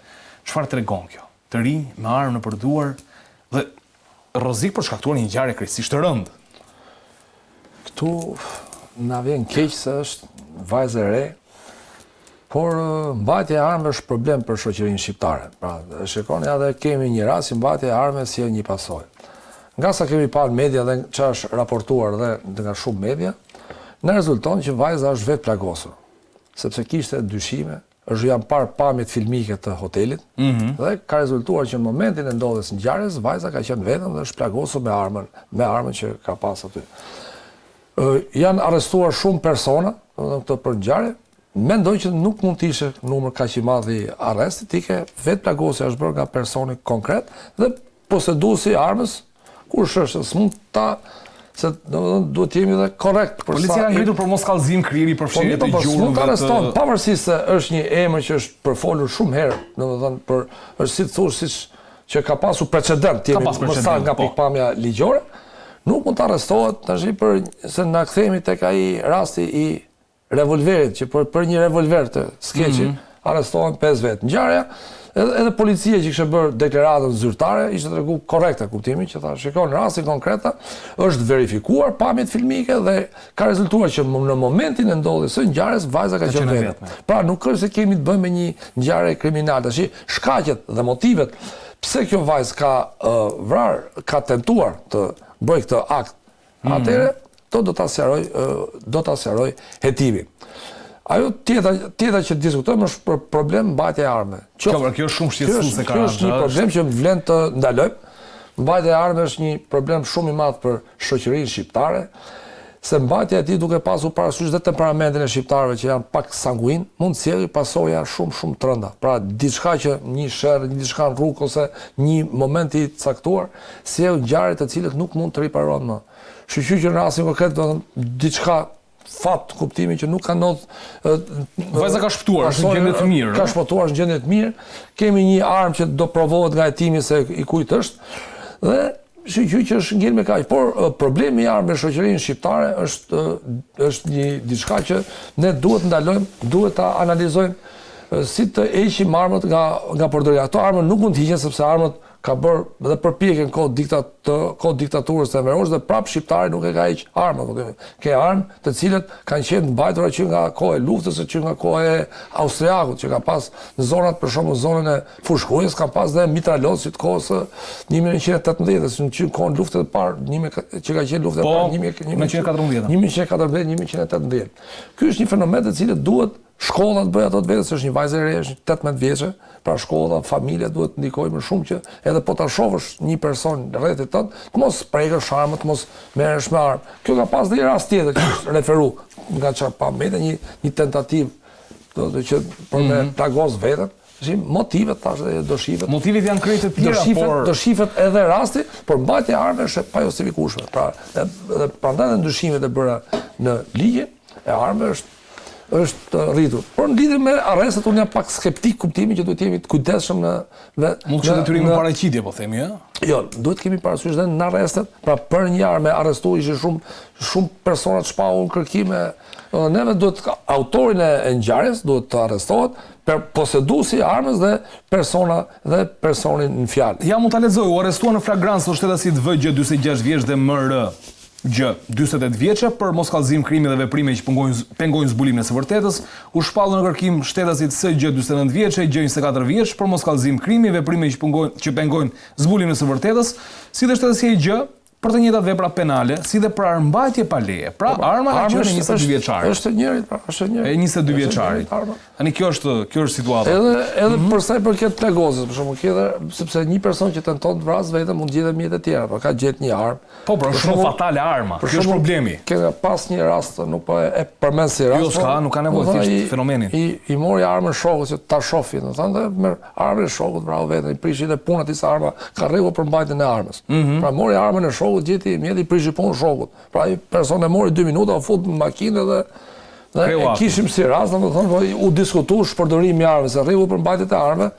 Speaker 1: Çfarë tregon kjo? Të rinj me armë në përduar dhe rrezik për shkaktuar një ngjarje krejtësisht të rëndë.
Speaker 2: Këtu na vjen keq se është vajzë e re, por mbajtja e armëve është problem për shoqërinë shqiptare. Pra, shikoni edhe kemi një rast si mbajtja e armëve si një pasojë. Nga sa kemi parë media dhe që është raportuar dhe nga shumë media, në rezulton që vajza është vetë plagosur, sepse kishte dyshime, janë parë pamjet filmike të hotelit, dhe ka rezultuar që në momentin e ndodhjes ngjarjes, vajza ka qenë vetëm dhe është plagosur me armën që ka pas aty. Janë arrestuar shumë persona për ngjarje, mendoj që nuk mund të ishte numër kaq i madh i arrestit, vetë plagosja është bërë nga personi konkret dhe poseduesi i armës, kush është, s'mund ta se duhet jemi dhe korrekt.
Speaker 1: Policia ka ngritur për mos kallëzim, krijimi përfshirje të gjurmëve.
Speaker 2: Nuk arreston, pavarësisht se është një emër që është përfolur shumë herë, domethënë për është si të thosh siç që ka pasur precedent, më sa nga pikpamja ligjore, nuk mund të arrestohet tash për se na kthehemi tek ai rasti i revolverit, që për një revolver të skeçit arrestohen 5 vet. Ngjarja edhe policia që kishte bërë deklaratën zyrtare ishte treguar korrekte kuptimi që tha, shikon rastin konkret është verifikuar pamjet filmike dhe ka rezultuar që në momentin e ndodhjes së ngjarjes vajza ka qenë vetëm. Pra nuk është se kemi të bëjmë me një ngjarje kriminale, tash shkaqet dhe motivet pse kjo vajzë ka vrarë, ka tentuar të bëjë këtë akt. Atëherë do ta sqaroj hetimi. Ajo tjetra që diskutojmë është për problem mbajtja e armëve.
Speaker 1: Kjo është shumë shqetësuese
Speaker 2: Kjo është një problem që vlen të ndalojmë. Mbajtja e armëve është një problem shumë i madh për shoqërinë shqiptare, se mbajtja e tij duke pasur parasysh dhe temperamentin e shqiptarëve që janë pak sanguin, mund të sjellë pasoja shumë të rënda. Pra diçka që një sherr, diçka në rrugë ose një moment i caktuar, sjell ngjarje të cilët nuk mund të riparohen më. Shqyqy që në rastin konkret do të thonë diçka fat kuptimi që nuk ka ndodhur.
Speaker 1: Vajza ka shpëtuar, është në gjendje të mirë.
Speaker 2: Ka shpëtuar në gjendje të mirë. Kemi një armë që do provohet nga hetimi se i kujt është. Dhe shqyqy që është ngel me kaq. Por problemi i armëve në shoqërinë shqiptare është një diçka që ne duhet ndalojmë, duhet ta analizojmë si të heqim armët nga përdoria. Ato armë nuk mund të hiqen sepse armët ka bërë dhe përpjekjen kohë diktaturës të Enverosh dhe prapë shqiptari nuk e ka heq armën. Ke armë të cilët kanë qenë mbajtura që nga kohë e luftës, që nga kohë e Austriakut, që ka pas në zonat, për shembull zonën e Fushkujës, kanë pas dhe mitralosë të kohës 1918, në kohën luftës së parë, që ka qenë lufta e parë 1914-1918. Ky është një fenomen të cilët duhet Shkolla të bëjë ato të vetës, është një vajzë e re, është 18 vjeçe, pra shkolla, familja duhet të ndikojë më shumë që edhe po ta shohësh një person rrethit tënd, të mos prekësh armë, të mos merresh me armë. Kjo ka pas dhe një rast tjetër që është referu nga çfarë pa mbete një tentativë që për me plagos veten. Motivet tash dhe do shifet.
Speaker 1: Motivet janë krejt të tjera,
Speaker 2: do shifet edhe rasti, por mbajtja e armëve është pa justifikueshme. Pra, edhe prandaj ndryshimet e bëra në ligjin e armëve është rritur. Por në lidhje me arrestet unë jam pak skeptik kuptimi që duhet jemi të kujdesshëm në
Speaker 1: mund të detyrim në paraqitje, po themi, ëh?
Speaker 2: Jo, duhet kemi parasysh dhe në arrestet, pra për një armë arrestu ishin shumë persona të shpahur në kërkime. Neve duhet autorin e ngjarjes duhet të arrestohet, për poseduesi i armës dhe personin në fjalë.
Speaker 1: Ja mund ta lexoj, u arrestuan në flagrancë shtetasit VG 46 vjeç dhe MR Gjë, 48 vjeçe për moskallëzim krimi dhe veprime që pengojnë zbulimin e së vërtetës, u shpallën në kërkim shtetasit SG 49 vjeçe, Gjë 24 vjeç për moskallëzim krimi, veprime që pengojnë zbulimin e së vërtetës, si dhe shtetësia i Gjë për të njëjtat vepra penale, si dhe për armbajtje pa leje. Pra, arma e 22 vjeçarit.
Speaker 2: Është e njëjtë, pra, është e njëjtë.
Speaker 1: E 22 vjeçarit. Tani kjo është situata.
Speaker 2: Edhe për sa i përket plagosës, për shembull, sepse një person që tenton të vrasë vetëm mund gjetë mjete të tjera, pra ka gjetë një armë.
Speaker 1: Po, pra, është shumë fatale arma. Kjo është problemi.
Speaker 2: Kemi pas një rast, nuk po e përmend si rast.
Speaker 1: Jo, nuk ka nevojë thjesht fenomenin.
Speaker 2: I mori armën shokut që ta shohë, domethënë, merr armën e shokut, bravo vetëm, i prishi dhe punat disa arma, ka rregull për mbajtjen e armës. Pra mori armën e shokut, gjeti mjeti i prishi punë shokut. Pra ai person e mori 2 minuta, u fut në makinë dhe e kishim si rast, domethënë, u diskutuar shpërdorimi i armës, rregull për mbajtjen e armëve,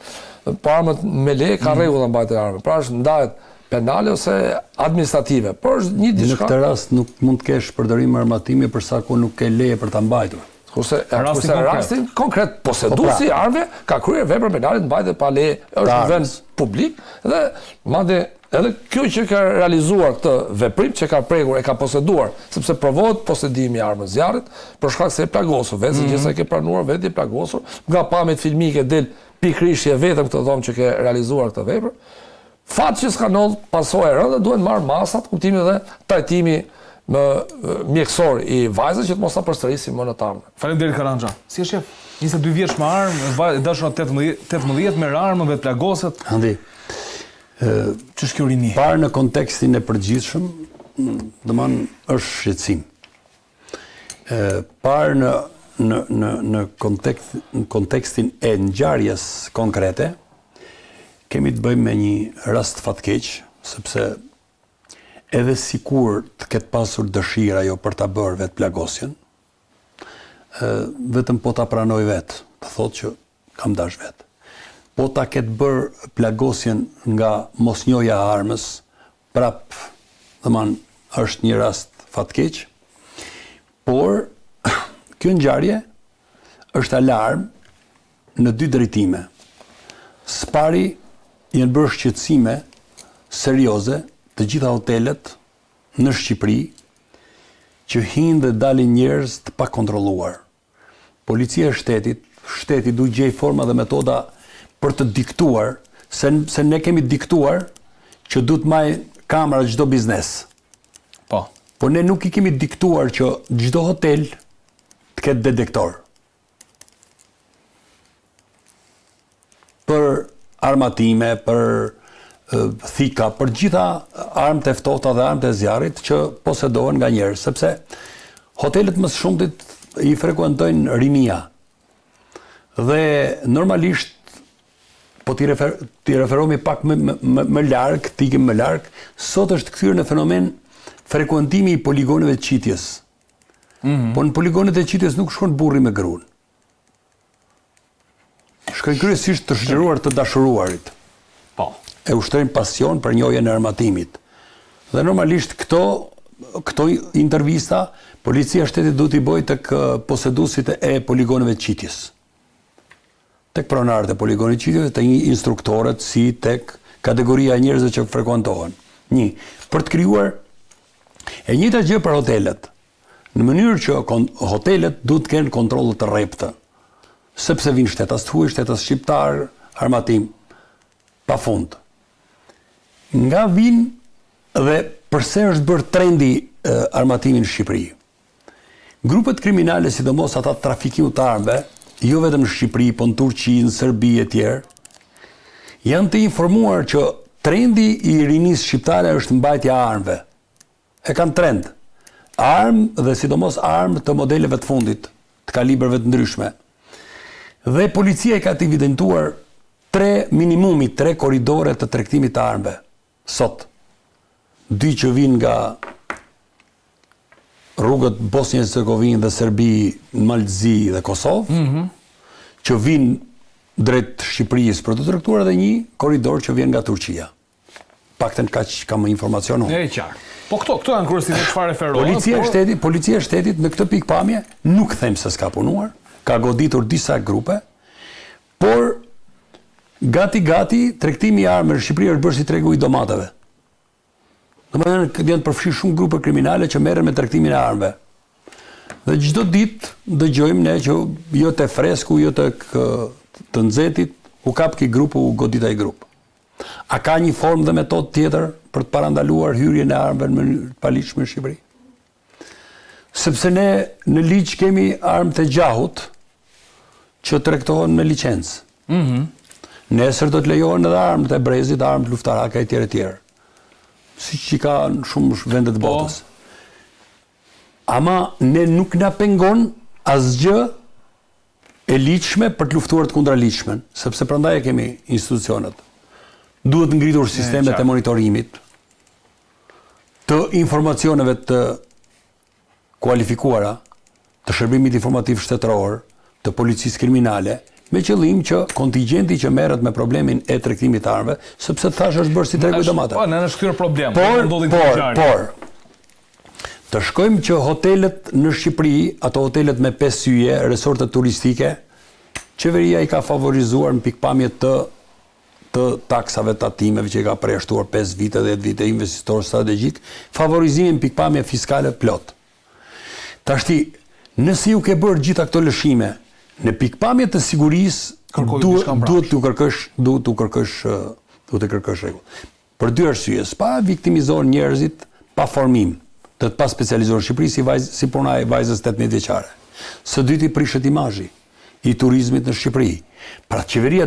Speaker 2: po armët me leje ka rregull për mbajtjen e armëve. Pra është ndahet penale ose administrative. Por është një diçka.
Speaker 3: Në këtë rast nuk mund të kesh përdorim armatimi përsa ku nuk ke leje për ta mbajtur.
Speaker 2: Kurse rastin konkret poseduesi i armëve ka kryer vepra penale të mbajtje pa leje, është në vend publik dhe madje edhe kjo që ka realizuar këtë veprim që ka prekur e ka poseduar, sepse provohet posedimi i armës zjarrit për shkak se e plagosur, vetë gjithë sa ke planuar vetë e plagosur, nga pamjet filmike del pikërisht vetëm këtë dhomë që ke realizuar këtë vepër. Fat që s'ka ndodhur pasojë rëndë, duhen marrë masat, kuptimi dhe trajtimi mjekësor i vajzës që të mos ta përsërisim më në tarmë.
Speaker 1: Faleminderit Karranxha. Si është shef? 22 vjeç me armë, dashur 18 me armë vetë plagoset.
Speaker 3: Andi.
Speaker 1: Ç'është kjo rini?
Speaker 3: Parë në kontekstin e përgjithshëm, domethënë është shqetësim. Parë në kontekstin e ngjarjes konkrete, kemi të bëjmë me një rast fatkeq, sepse edhe sikur të ketë pasur dëshirë ajo për ta bërë vetë plagosjen, vetëm po ta pranoj vetë, të thotë që kam dash vetë. Po ta ketë bërë plagosjen nga mosnjoja e armës, prap, domethënë është një rast fatkeq, por kjo ngjarje është alarm në 2 drejtime. Spari janë bërë shqetësime serioze të gjitha hotelet në Shqipëri që hinë dhe dalin njerëz të pakontrolluar. Policia e shteti duhet gjej forma dhe metoda për të diktuar, se ne kemi diktuar që duhet maj kamera çdo biznes.
Speaker 1: Po.
Speaker 3: Por ne nuk i kemi diktuar që çdo hotel të ketë detektor. Për armatime, për thika, për gjitha armët e ftohta dhe armët e zjarrit që posedohen nga njerëz, sepse hotelet më së shumtit i frekuentojnë rinia. Dhe normalisht po ti referohemi pak më larg, të ikim më larg, sot është kthyer në fenomen frekuentimi i poligoneve të qitjes. Po në poligonet e qitjes nuk shkon burri me gruan. Shkojnë kryesisht të shoqëruar të dashuruarit.
Speaker 1: Po.
Speaker 3: E ushtrojnë pasion për njohjen e armatimit. Dhe normalisht këto intervista policia e shtetit duhet i bëjë tek poseduesit e poligoneve të qitjes. Tek pronarët e poligonit të qitjes, tek instruktorët, si tek kategoria e njerëzve që frekuentohen. Për të krijuar e njëjta gjë për hotelet. Në mënyrë që hotelet duhet të kenë kontrolle të rrepta. Sepse vinë shtetas të huaj, shtetas shqiptar, armatim, pafund. Nga vinë dhe përse është bërë trendi armatimi në Shqipëri. Grupet kriminale, sidomos ata trafikimu të armëve, jo vetëm në Shqipëri, po në Turqi, në Serbi e tjerë, janë të informuar që trendi i rinisë shqiptare është mbajtja e armëve. E kanë trend. Armë dhe sidomos armë të modeleve të fundit, të kalibrave të ndryshme. Dhe policia i ka të evidentuar minimumi 3 koridore të tregtimit të armëve. Sot. 2 që vinë nga rrugët Bosnjë-Hercegovinë dhe Serbi, Malzi dhe Kosovë, që vinë drejt Shqipërisë për të tregtuar edhe një koridor që vjen nga Turqia. Paktën kaq kam informacion unë.
Speaker 1: E qartë. Po këto janë kuriozitetet çfarë referohen.
Speaker 3: Policia e shtetit në këtë pikpamje nuk them se s'ka punuar, ka goditur disa grupe, por gati tregtimi i armëve në Shqipëri është bërë si tregu i domatave. Domethënë janë përfshirë shumë grupe kriminale që merren me tregtimin e armëve. Dhe çdo ditë dëgjojmë ne që jo te fresku, jo të nxehtit, u kap ki grupu, u godita i grup. A ka një formë dhe metodë tjetër për të parandaluar hyrjen e armëve në mënyrë të paligjshme në Shqipëri? Sepse ne në ligj kemi armë të gjahut që tregtohen me licencë. Nesër do të lejohen edhe armët e brezit, armët luftarake e tjerë. Siç i ka në shumë vende të botës. Ama ne nuk na pengon asgjë e ligjshme për të luftuar të kundraligjshmen, sepse prandaj e kemi institucionet. Duhet ngritur sistemet e monitorimit, të informacioneve të kualifikuara, të shërbimit informativ shtetëror, të policisë kriminale, me qëllim që kontingjenti që merret me problemin e tregtimit të armëve, sepse thash është bërë si tregu i domatave.
Speaker 1: Po, në shkëtyr problem.
Speaker 3: Por, të shkojmë që hotelet në Shqipëri, ato hotelet me 5 yje, resortet turistike, qeveria i ka favorizuar në pikpamje të taksave tatimeve që i ka përjashtuar 5 vite, 10 vite investitor strategjik, favorizimin pikpamje fiskale plot. Tashti, nëse ju ke bërë gjitha këto lëshime, në pikpamje të sigurisë duhet të kërkosh rregull. Për 2 arsye, pa viktimizor njerëzit pa formim, të pa specializuar në Shqipëri si puna e vajzës 18 vjeçare. Së dyti prishet imazhi i turizmit në Shqipëri. Pra qeveria,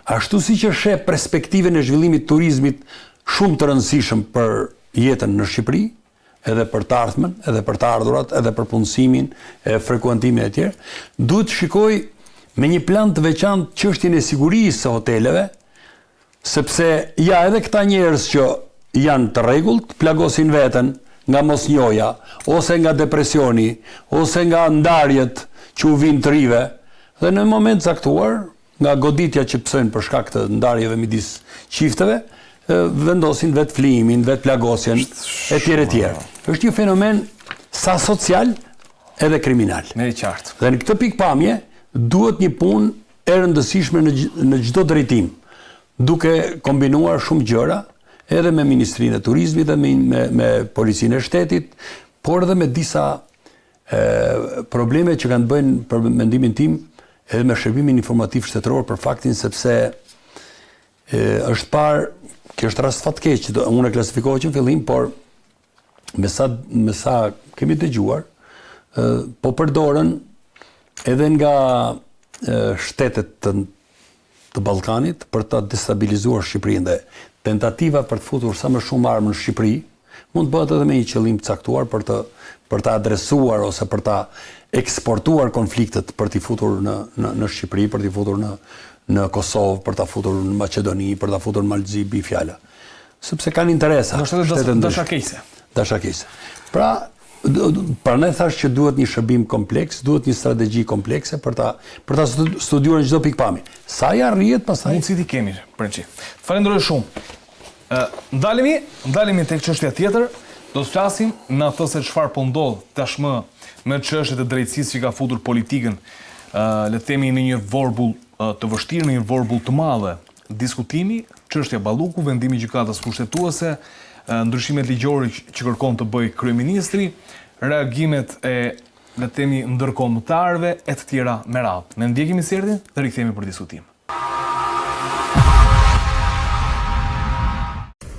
Speaker 3: ashtu si që sheh perspektive në zhvillimit turizmit shumë të rëndësishëm për jetën në Shqipëri, edhe për të ardhmen, edhe për të ardhurat, edhe për punësimin, frekuentimin e tjerë, duhet shikoj me një plan të veçantë çështjen e sigurisë së hoteleve, sepse edhe këta njerëz që janë të rregullt, plagosin veten nga mosnjoja, ose nga depresioni, ose nga ndarjet që u vinë të rive, dhe në moment caktuar, nga goditja që pësojnë për shkak të ndarjeve midis qifteve, vendosin vetë flimin, vetë plagosjen, e tjerë. Është një fenomen sa social edhe kriminal.
Speaker 1: Me qartë.
Speaker 3: Dhe në këtë pikpamje, duhet një punë e rëndësishme në çdo drejtim, duke kombinuar shumë gjëra, edhe me Ministrinë e Turizmit dhe me Policinë e Shtetit, por edhe me disa probleme që kanë të bëjnë për mendimin tim edhe me shërbimin informativ shtetëror, për faktin sepse është parë, kjo është rast fatkeq, unë e klasifikohet që në fillim, por me sa kemi dëgjuar, po përdoren edhe nga shtetet të Ballkanit për ta destabilizuar Shqipërinë, dhe tentativa për të futur sa më shumë armë në Shqipëri mund të bëhet edhe me një qëllim të caktuar për ta adresuar ose për ta eksportuar konfliktet, për t'i futur në Shqipëri, për t'i futur në Kosovë, për t'a futur në Maqedoni, për t'a futur në Malzi, bi fjala. Sepse kanë interesa. Dashakejse. Pra ne thash që duhet një shërbim kompleks, duhet një strategji komplekse për ta studiuar në çdo pikpamje. Sa ja rrihet pastaj?
Speaker 1: Mundësit i kemi, Prençi. Falenderoj shumë. Ndalemi tek çështja tjetër, do të flasim në atë se çfarë po ndodh tashmë me çështjet e drejtësisë që ka futur politikën, le të themi në një vorbull të vështirë, në një vorbull të madhe. Diskutimi, çështja Balluku, vendimi i gjykatës kushtetuese, ndryshimet ligjore që kërkon të bëjë kryeministri, reagimet e, le të themi, ndërkombëtarëve e të tjera me radhë. Ne ndjekim insertin dhe rikthehemi për diskutim.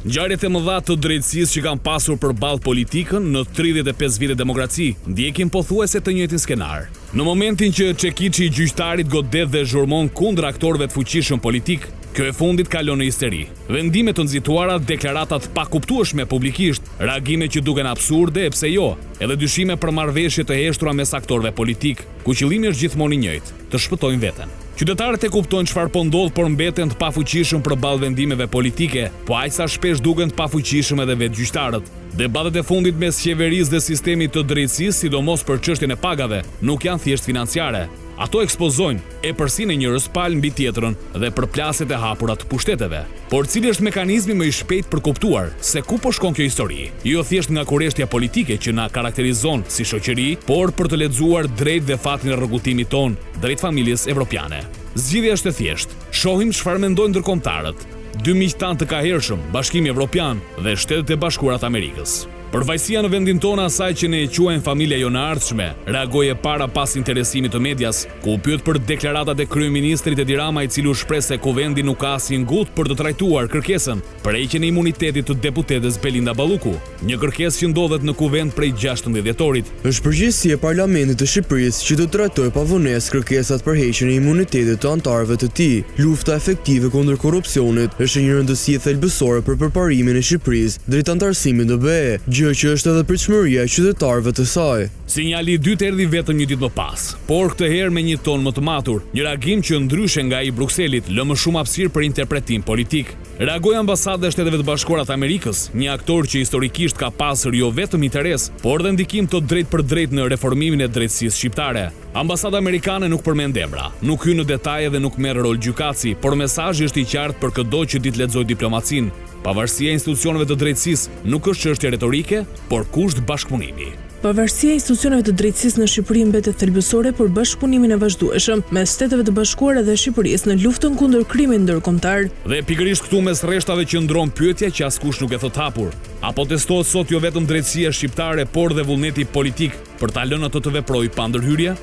Speaker 1: Ngjarjet e mëdha të drejtësisë që kanë pasur përballë politikën në 35 vite demokraci ndjekin pothuajse të njëjtin skenar. Në momentin që Çekiçi i gjyqtarit godet dhe zhurmon kundër aktorëve të fuqishëm politik, kjo e fundit kalon në histeri. Vendime të nxituara, deklarata të pakuptueshme publikisht, reagime që duken absurde e pse jo, edhe dyshime për marrëveshje të heshtura mes aktorëve politik, ku qëllimi është gjithmonë i njëjtë, të shpëtojnë veten. Qytetarët e kuptojnë çfarë po ndodh, por mbeten të pafuqishëm përballë vendimeve politike, po aq sa shpesh duken të pafuqishëm edhe vetë gjyqtarët. Debatet e fundit mes qeverisë dhe sistemit të drejtësisë, sidomos për çështjen e pagave, nuk janë thjesht financiare. Ato ekspozojnë e përsinë njërës palë mbi tjetrën dhe përplasjet e hapura të pushteteve. Por cili është mekanizmi më i shpejt për kuptuar se ku po shkon kjo histori? Jo thjesht nga kurreshtja politike që na karakterizon si shoqëri, por për të lexuar drejt dhe fatin e rrugëtimit ton drejt familjes evropiane. Zgjidhja është e thjeshtë. Shohim çfarë mendojnë ndërkombëtarët, dy miqtan të kahershëm, Bashkimi Evropian dhe Shtetet e Bashkuara të Amerikës. Përvajësia në vendin tonë asaj që ne e quajmë familja jonë ardhshme, reagoi e para pas interesimit të medias, ku u pyet për deklaratat e kryeministrit Edi Rama, i cili u shpreh se kuvendi nuk ka asnjë ngutë për të trajtuar kërkesën për heqjen e imunitetit të deputetes Belinda Balluku, një kërkesë që ndodhet në kuvend prej 16 dhjetorit.
Speaker 4: Është përgjegjësia e Parlamentit të Shqipërisë që do të trajtojë pavonesë kërkesat për heqjen e imunitetit të anëtarëve të tij. Lufta efektive kundër korrupsionit është një rëndësi thelbësore për përparimin e Shqipërisë drejt anëtarësimit në BE. Gjë që është edhe pritshmëria e qytetarëve të saj.
Speaker 1: Sinjali i dytë erdhi vetëm një ditë më pas, por këtë herë me një ton më të matur, një reagim që ndryshe nga i Brukselit lë më shumë hapësirë për interpretim politik. Reagoi ambasada e Shteteve të Bashkuara të Amerikës, një aktor që historikisht ka pasur jo vetëm interes, por dhe ndikim të drejt për drejt në reformimin e drejtësisë shqiptare. Ambasada amerikane nuk përmend emra, nuk hyn në detaje dhe nuk merr rol gjykatësi, por mesazhi është i qartë për çdo që ditë lexoj diplomacinë. Pavarësia e institucioneve të drejtësisë nuk është çështje retorike, por kusht bashkëpunimi.
Speaker 5: Pavarësia e institucioneve të drejtësisë në Shqipëri mbetet thelbësore për bashkëpunimin e vazhdueshëm mes Shteteve të Bashkuara dhe Shqipërisë në luftën kundër krimit ndërkombëtar.
Speaker 1: Dhe pikërisht këtu mes rreshtave qëndron pyetja që askush nuk e thot hapur. Apo testohet sot jo vetëm drejtësia shqiptare, por dhe vullneti politik për ta lënë ato të veprojë pa ndërhyrje?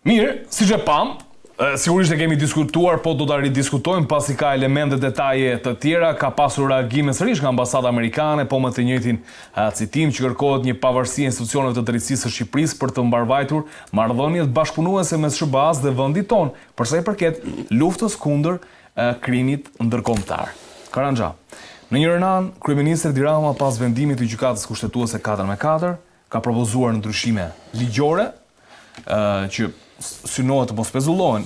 Speaker 1: Mirë, siç e pam, sigurisht e kemi diskutuar, po do ta ridiskutojmë pasi ka elemente detaje të tjera. Ka pasur reagime sërish nga ambasada amerikane, po me të njëjtin citim që kërkohet një pavarësi e institucioneve të drejtësisë së Shqipërisë për të mbarvajtur marrëdhëniet bashkëpunuese mes SBA-s dhe vendit tonë, për sa i përket luftës kundër krimit ndërkombëtar. Karanxha, në njërin anë, kryeministri Edi Rama pas vendimit të gjykatës kushtetuese 4-4 ka propozuar ndryshime ligjore që synohet të mos pezullohen,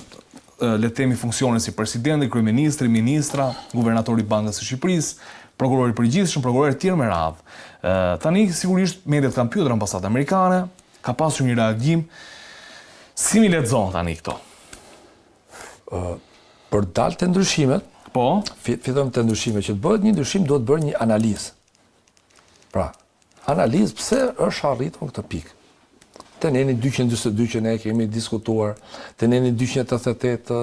Speaker 1: le të themi funksione si presidenti, kryeministri, ministra, guvernatori i Bankës së Shqipërisë, prokurori i përgjithshëm, prokurorë të tjerë me radhë. Tani sigurisht mediat kanë pyetur ambasadën amerikane, ka pasur një reagim. Si mi lexon tani këto?
Speaker 2: Për dalë të ndryshimet,
Speaker 1: po,
Speaker 2: fillojmë të ndryshimet, që të bëhet një ndryshim duhet bërë një analizë. Pra, analizë pse është arritur këtë pikë. Të neni 222 që ne kemi diskutuar, të neni 288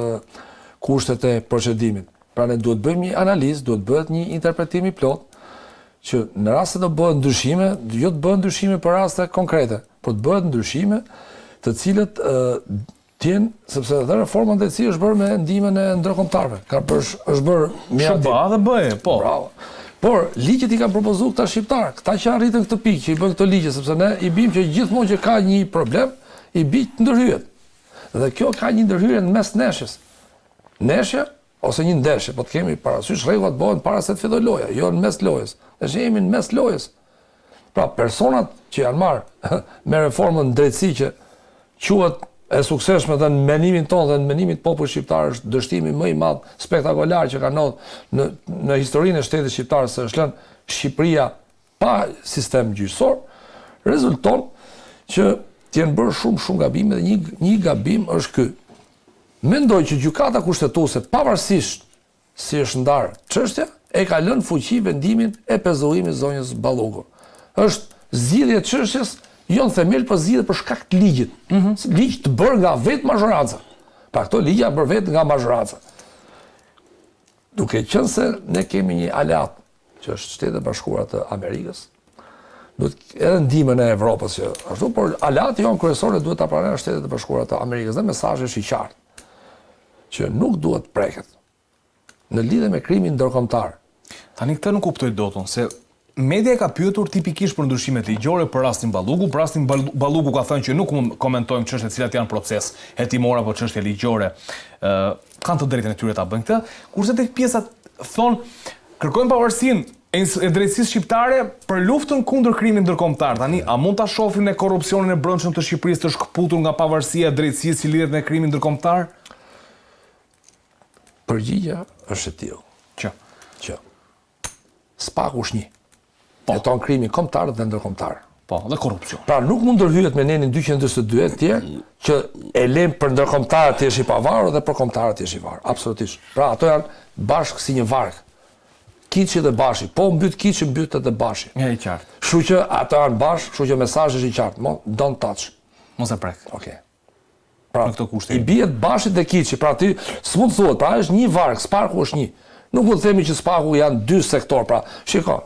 Speaker 2: kushtet e procedimit. Pra ne duhet bëjmë një analizë, duhet bëhet një interpretim i plot, që në rast se do bëhet ndryshime, jo të bëhet ndryshime për raste konkrete, por të bëhet ndryshime të cilët tjenë, sepse dhe reforma drejtësisë është bërë me ndihmën e ndërkombëtarëve. Është bërë
Speaker 1: SBA dhe BE, po.
Speaker 2: Bravo. Por ligjet i kanë propozuar këta shqiptarë, këta që arritën këtë pikë, që i bën këto ligje, sepse ne i bim që gjithmonë që ka një problem, i bijt ndërhyjet. Dhe kjo ka një ndërhyrje në mes neshjes. Neshja ose një ndeshje, po të kemi parasysh rregullat bëhen para se të fillojë loja, jo në mes lojës. Ne jemi në mes lojës. Pra personat që janë marrë me reformën drejtësi që quhet e suksesshme dhe në menimin tonë dhe në menimin të popullit shqiptar është dështimi më i madh spektakolar që ka ndodhur në historinë e shtetit shqiptar, se është lënë Shqipëria pa sistem gjyqësor, rezulton që t'janë bërë shumë gabime dhe një gabim është ky. Mendoj që gjykata kushtetuese, pavarësisht si është ndarë çështja, e ka lënë fuqi vendimin e pezullimit zonjës Balluku. Është zgjidhje e çështjes jo në themel, për zgjidhje për shkak të ligjit. Ligj të bërë nga vetë mazhoranca. Pra këto ligja bërë vetë nga mazhoranca. Duke qenë se ne kemi një aleat, që është Shtetet e Bashkuara të Amerikës, edhe ndihmën e Evropës që ashtu, por aleati jonë kryesor duhet ta pranojë Shtetet e Bashkuara të Amerikës dhe mesazhi është i qartë që nuk duhet preket në lidhje me krimin ndërkombëtar.
Speaker 1: Tani këtë nuk kuptoj dotun, se media ka pyetur tipikisht për ndryshimet ligjore për rastin Balluku. Për rastin Balluku ka thënë që nuk mund komentojmë çështjet cilat janë proces hetimor apo çështje ligjore. Kanë të drejtën e tyre ta bëjnë këtë, kurse tek pjesat thonë kërkojnë pavarësinë e drejtësisë shqiptare për luftën kundër krimit ndërkombëtar. Tani, a mund ta shohim ne korrupsionin e brendshëm të Shqipërisë të shkëputur nga pavarësia e drejtësisë që lidhet me krimin ndërkombëtar?
Speaker 2: Përgjigja është e tillë. Që spaku është një. Jeton krimi kombëtar dhe ndërkombëtar.
Speaker 1: Po, dhe korrupsion.
Speaker 2: Pra nuk mund ndërhyet me nenin 242 e tjerë që e lëm për ndërkombëtarët të jesh i pavarur dhe për kombëtarët të jesh i varur. Absolutisht. Pra ato janë bashkë si një varg. Kiçi dhe Bashi. Po mbyt Kiçi, mbyt edhe Bashi.
Speaker 1: Ja, i qartë.
Speaker 2: Kështu që ato janë bashkë, kështu që mesazhi është i qartë. Don't touch.
Speaker 1: Mos e prek.
Speaker 2: Okej. Pra,
Speaker 1: në këto kushte.
Speaker 2: I bie Bashit dhe Kiçi, pra ti s'mund thuhet, pra është një varg, Sparku është një. Nuk mund të themi që Sparku janë dy sektor, pra shiko,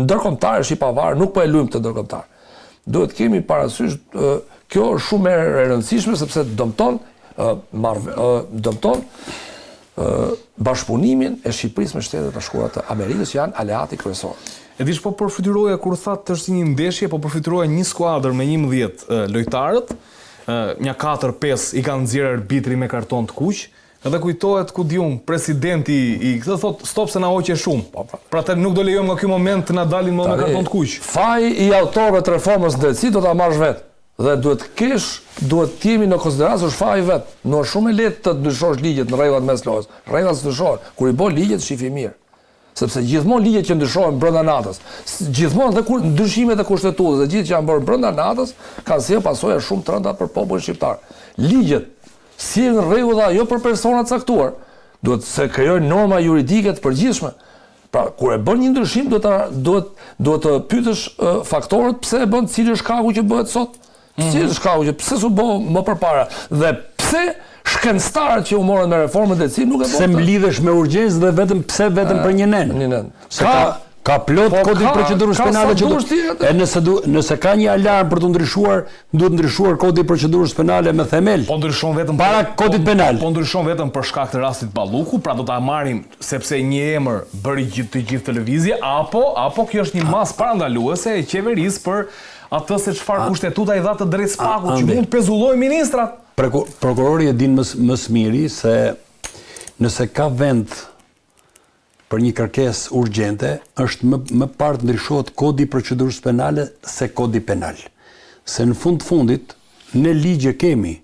Speaker 2: ndërkombëtar është i pavarur, nuk po e luajmë të ndërkombëtar. Duhet kemi parasysh, kjo është shumë e rëndësishme sepse dëmton bashkëpunimin e Shqipërisë me Shtetet e Bashkuara të Amerikës që janë aleati kryesor.
Speaker 1: E dish po përfituroja kur thatë të është një ndeshje, po përfituroja një skuadër me 11 lojtarët, një 4-5 i kanë nxjerrë arbitri me karton të kuq, edhe kujtohet ku diun presidenti i këtë thot stop se na hoqe shumë. Pra të nuk do lejojmë nga ky moment të na dalin me karton të kuq.
Speaker 2: Faji i autorëve të reformës në drejtësi do ta marrësh vetë. Dhe duhet të jemi në konsideracion është faji vet. Nuk është shumë e lehtë të ndryshosh ligjet në rregullat mes lojës. Rregullat ndryshojnë. Kur i bën ligjet shifi mirë. Sepse gjithmonë ligjet që ndryshojnë brenda natës, gjithmonë dhe ndryshimet e kushtetutës, dhe gjithë që janë bërë brenda natës, kanë sjellë pasoja shumë të rënda për popullin shqiptar. Ligjet sjellin rregulla jo për persona të caktuar, duhet se krijojnë norma juridike të përgjithshme. Pra, kur e bën një ndryshim, duhet të pyetësh faktorët pse e bën, cili është shkaku që bëhet sot. Cili është shkaku që pse s'u bë më përpara dhe pse shkencëtarët që u morën me reformën e drejtësisë nuk e bën.
Speaker 3: Se mlidhesh me urgjencë dhe vetëm për një nen.
Speaker 2: Një nen.
Speaker 3: Ka plot kodin procedurës penale që nëse ka një alarm për të ndryshuar, duhet ndryshuar kodi i procedurës penale me themel.
Speaker 1: Po ndryshon vetëm
Speaker 3: para kodit penal.
Speaker 1: Po ndryshon vetëm për shkak të rastit Balluku, pra do ta marrim sepse një emër bëri gjithë televizje apo kjo është një masë parandaluese e qeverisë për atë se çfarë kushtetuta i dha të drejtë Spakut që mund të pezullojë ministrat.
Speaker 3: Prokurori e din më së miri se nëse ka vend për një kërkesë urgjente, është më parë të ndryshohet kodi i procedurës penale se kodi penal. Se në fundit ne ligje kemi.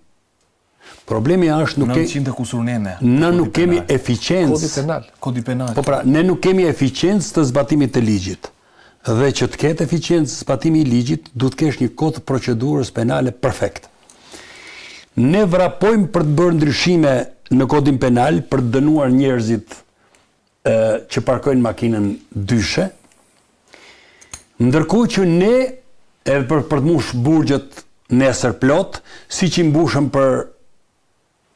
Speaker 3: Problemi është nuk kemi eficiencë.
Speaker 1: Kodi penal.
Speaker 3: Po pra, ne nuk kemi eficiencë të zbatimit të ligjit. Dhe që të ketë eficiencë zbatimi i ligjit, duhet kesh një kod të procedurës penale perfekt. Ne vrapojmë për të bërë ndryshime në kodin penal për të dënuar njerëzit që parkojnë makinën dyshe, ndërkohë që ne, edhe për të mbush burgjet nesër plot, si që mbushëm për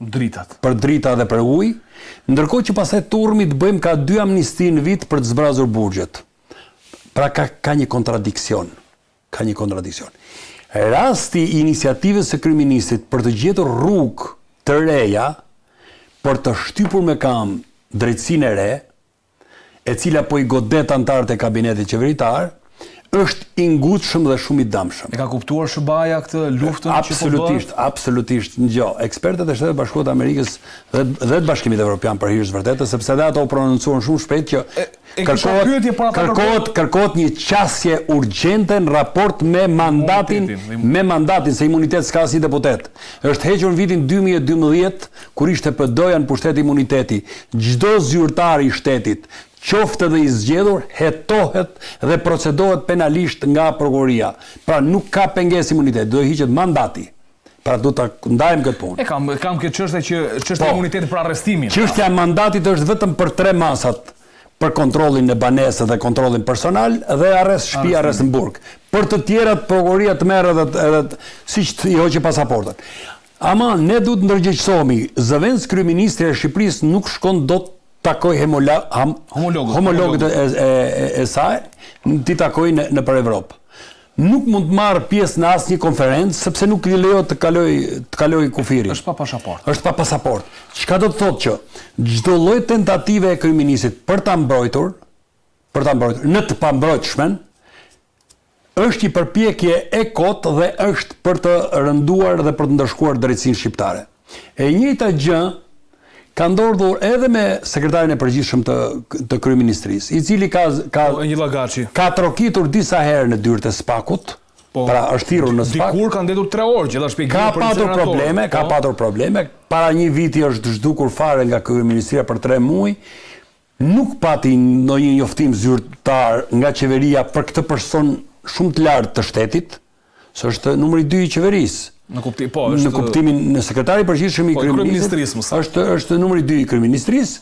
Speaker 3: drita dhe për ujë, ndërkohë që pastaj turmi të bëjmë ka 2 amnisti në vit për të zbrazur burgjet. Pra ka një kontradikcion. Rasti i iniciativës së kryeministit për të gjetur rrugë të reja për të shtypur me kam drejtësinë e re, e cila po i godet antarët e kabinetit qeveritar, është i ngutshëm dhe shumë i dëmshëm.
Speaker 1: E ka kuptuar SBA-ja këtë luftën që po bëhet?
Speaker 3: Absolutisht. Ekspertët e Shtetit Bashkuar të Amerikës dhe të Bashkimit Evropian për hir të vërtetës, sepse dhe ato prononcuan shumë shpejt që kërkohet një qasje urgjente në raport me mandatin se imunitet s'ka si deputet. Është hequr në vitin 2012 kur ishte PD-ja në pushtet imuniteti. Çdo zyrtar i shtetit, qoftë dhe i zgjedhur, hetohet dhe procedohet penalisht nga prokuroria. Pra nuk ka pengesë imuniteti, do hiqet mandati. Pra do ta ndajmë këtë punë.
Speaker 1: Kam këtë çështje imunitetit për arrestimin.
Speaker 3: Çështja e mandatit është vetëm për 3 masat. Për kontrollin e banesë dhe kontrollin personal dhe arrest shtëpi, arrest në burg. Për të tjerat prokuroria të merr edhe siç i hoqë pasaportën. Ama ne duhet të ndërgjegjësohemi. Zëvendës kryeministri e Shqipërisë nuk shkon dot takoj homologët e saj, ti takoj në për Evropë. nuk mund të marrë pjesë në asnjë konferencë sepse nuk i lejohet të kaloj kufirin.
Speaker 1: Është pa pasaport.
Speaker 3: Është pa pasaport. Çka do të thotë që çdo lloj tentative e kryeministit për ta mbrojtur në të pambrojtshmën është një përpjekje e kotë dhe është për të rënduar dhe për të ndëshkuar drejtsinë shqiptare. E njëjta gjë ka ndodhur edhe me sekretarin e përgjithshëm të kryeministrisë, i cili ka trokitur disa herë në dyert e SPAK-ut, pra është thirrur në SPAK.
Speaker 1: Dikur ka ndetur 3 orë që dha shpjegime
Speaker 3: për senatorët. Ka patur probleme, para një viti është zhdukur fare nga kryeministria për 3 muaj. Nuk pati ndonjë njoftim zyrtar nga qeveria për këtë person shumë të lartë të shtetit, se është numri 2 i qeverisë.
Speaker 1: Në
Speaker 3: kuptimin në sekretari i përgjithshëm i kryeministrisë është numri 2 i kryeministrisë.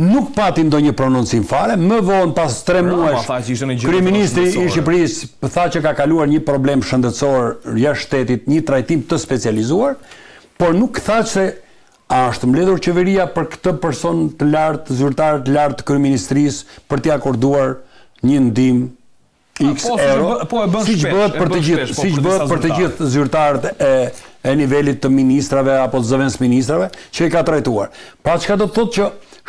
Speaker 3: Nuk pati ndonjë prononcim fare, më vonë pas 3 muajsh kryeministri i Shqipërisë tha që ka kaluar një problem shëndetësor jashtë shtetit, një trajtim të specializuar, por nuk tha se a është mbledhur qeveria për këtë person të lartë, zyrtar të lartë të kryeministrisë për t'i akorduar një ndihmë X euro, siç bëhet për të gjithë zyrtarët e nivelit të ministrave apo zëvendës ministrave që i ka trajtuar. Pra çka do të thotë që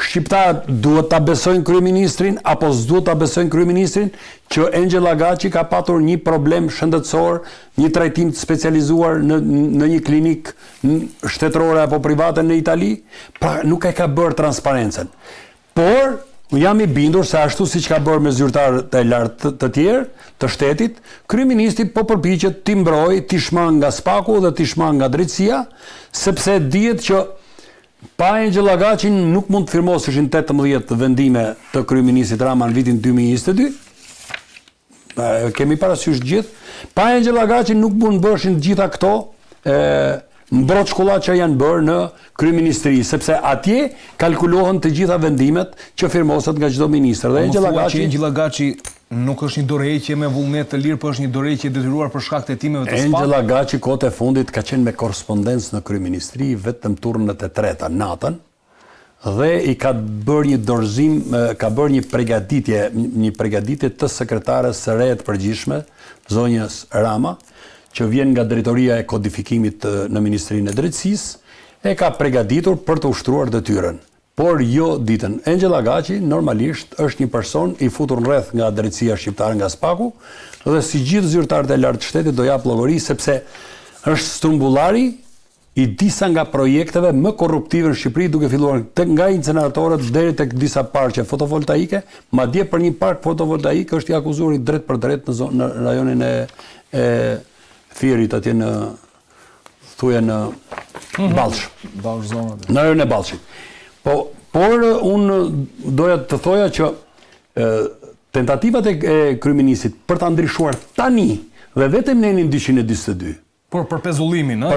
Speaker 3: shqiptarët duhet ta besojnë kryeministrin apo s'duhet ta besojnë kryeministrin që Angela Gaçi ka patur një problem shëndetësor, një trajtim të specializuar në një klinik shtetërore apo private në Itali, pra nuk e ka bërë transparencën. Por jam i bindur se ashtu siç ka bërë me zyrtarët e lartë të tjerë të shtetit, kryeministri po përpiqet t'i mbrojë, t'i shmang nga SPAK-u dhe t'i shmang nga drejtësia, sepse dihet që pa Angela Gaçin nuk mund të firmoseshin 18 vendime të kryeministit Rama në vitin 2022. Kemi parasysh gjithë. Pa Angela Gaçin nuk mund të bëheshin gjitha këto mbrojtshkulla që janë bërë në kryeministri, sepse atje kalkulohen të gjitha vendimet që firmoset nga çdo ministër. Dhe
Speaker 1: Angela Gaçi nuk është një dorëheqje me vullnet të lirë, por është një dorëheqje detyruar për shkak të hetimeve të SPAK.
Speaker 3: Angela Gaçi kohët e fundit ka qenë me korrespondencë në kryeministri vetëm turnet e treta natën dhe i ka bërë një dorëzim, ka bërë një përgatitje të sekretares së re të përgjithshme, zonjës Rama, që vjen nga drejtoria e kodifikimit në Ministrinë e Drejtësisë, e ka përgatitur për të ushtruar detyrën. Por jo ditën. Angela Gaçi normalisht është një person i futur rreth nga drejtësia shqiptare, nga SPAK-u, dhe si gjithë zyrtarët e lartë të shtetit do jap llogari sepse është strumbullari i disa nga projekteve më korruptive në Shqipëri, duke filluar nga inceneratorët deri tek disa parqe fotovoltaike, madje për një park fotovoltaik është i akuzuar drejt për drejt në rajonin e Thierit atje në Ballsh. Në rajonin e Ballshit. Por unë doja të thoja që tentativat e kryeministit për ta ndryshuar tani dhe vetëm në 242.
Speaker 1: Por për pezullimin,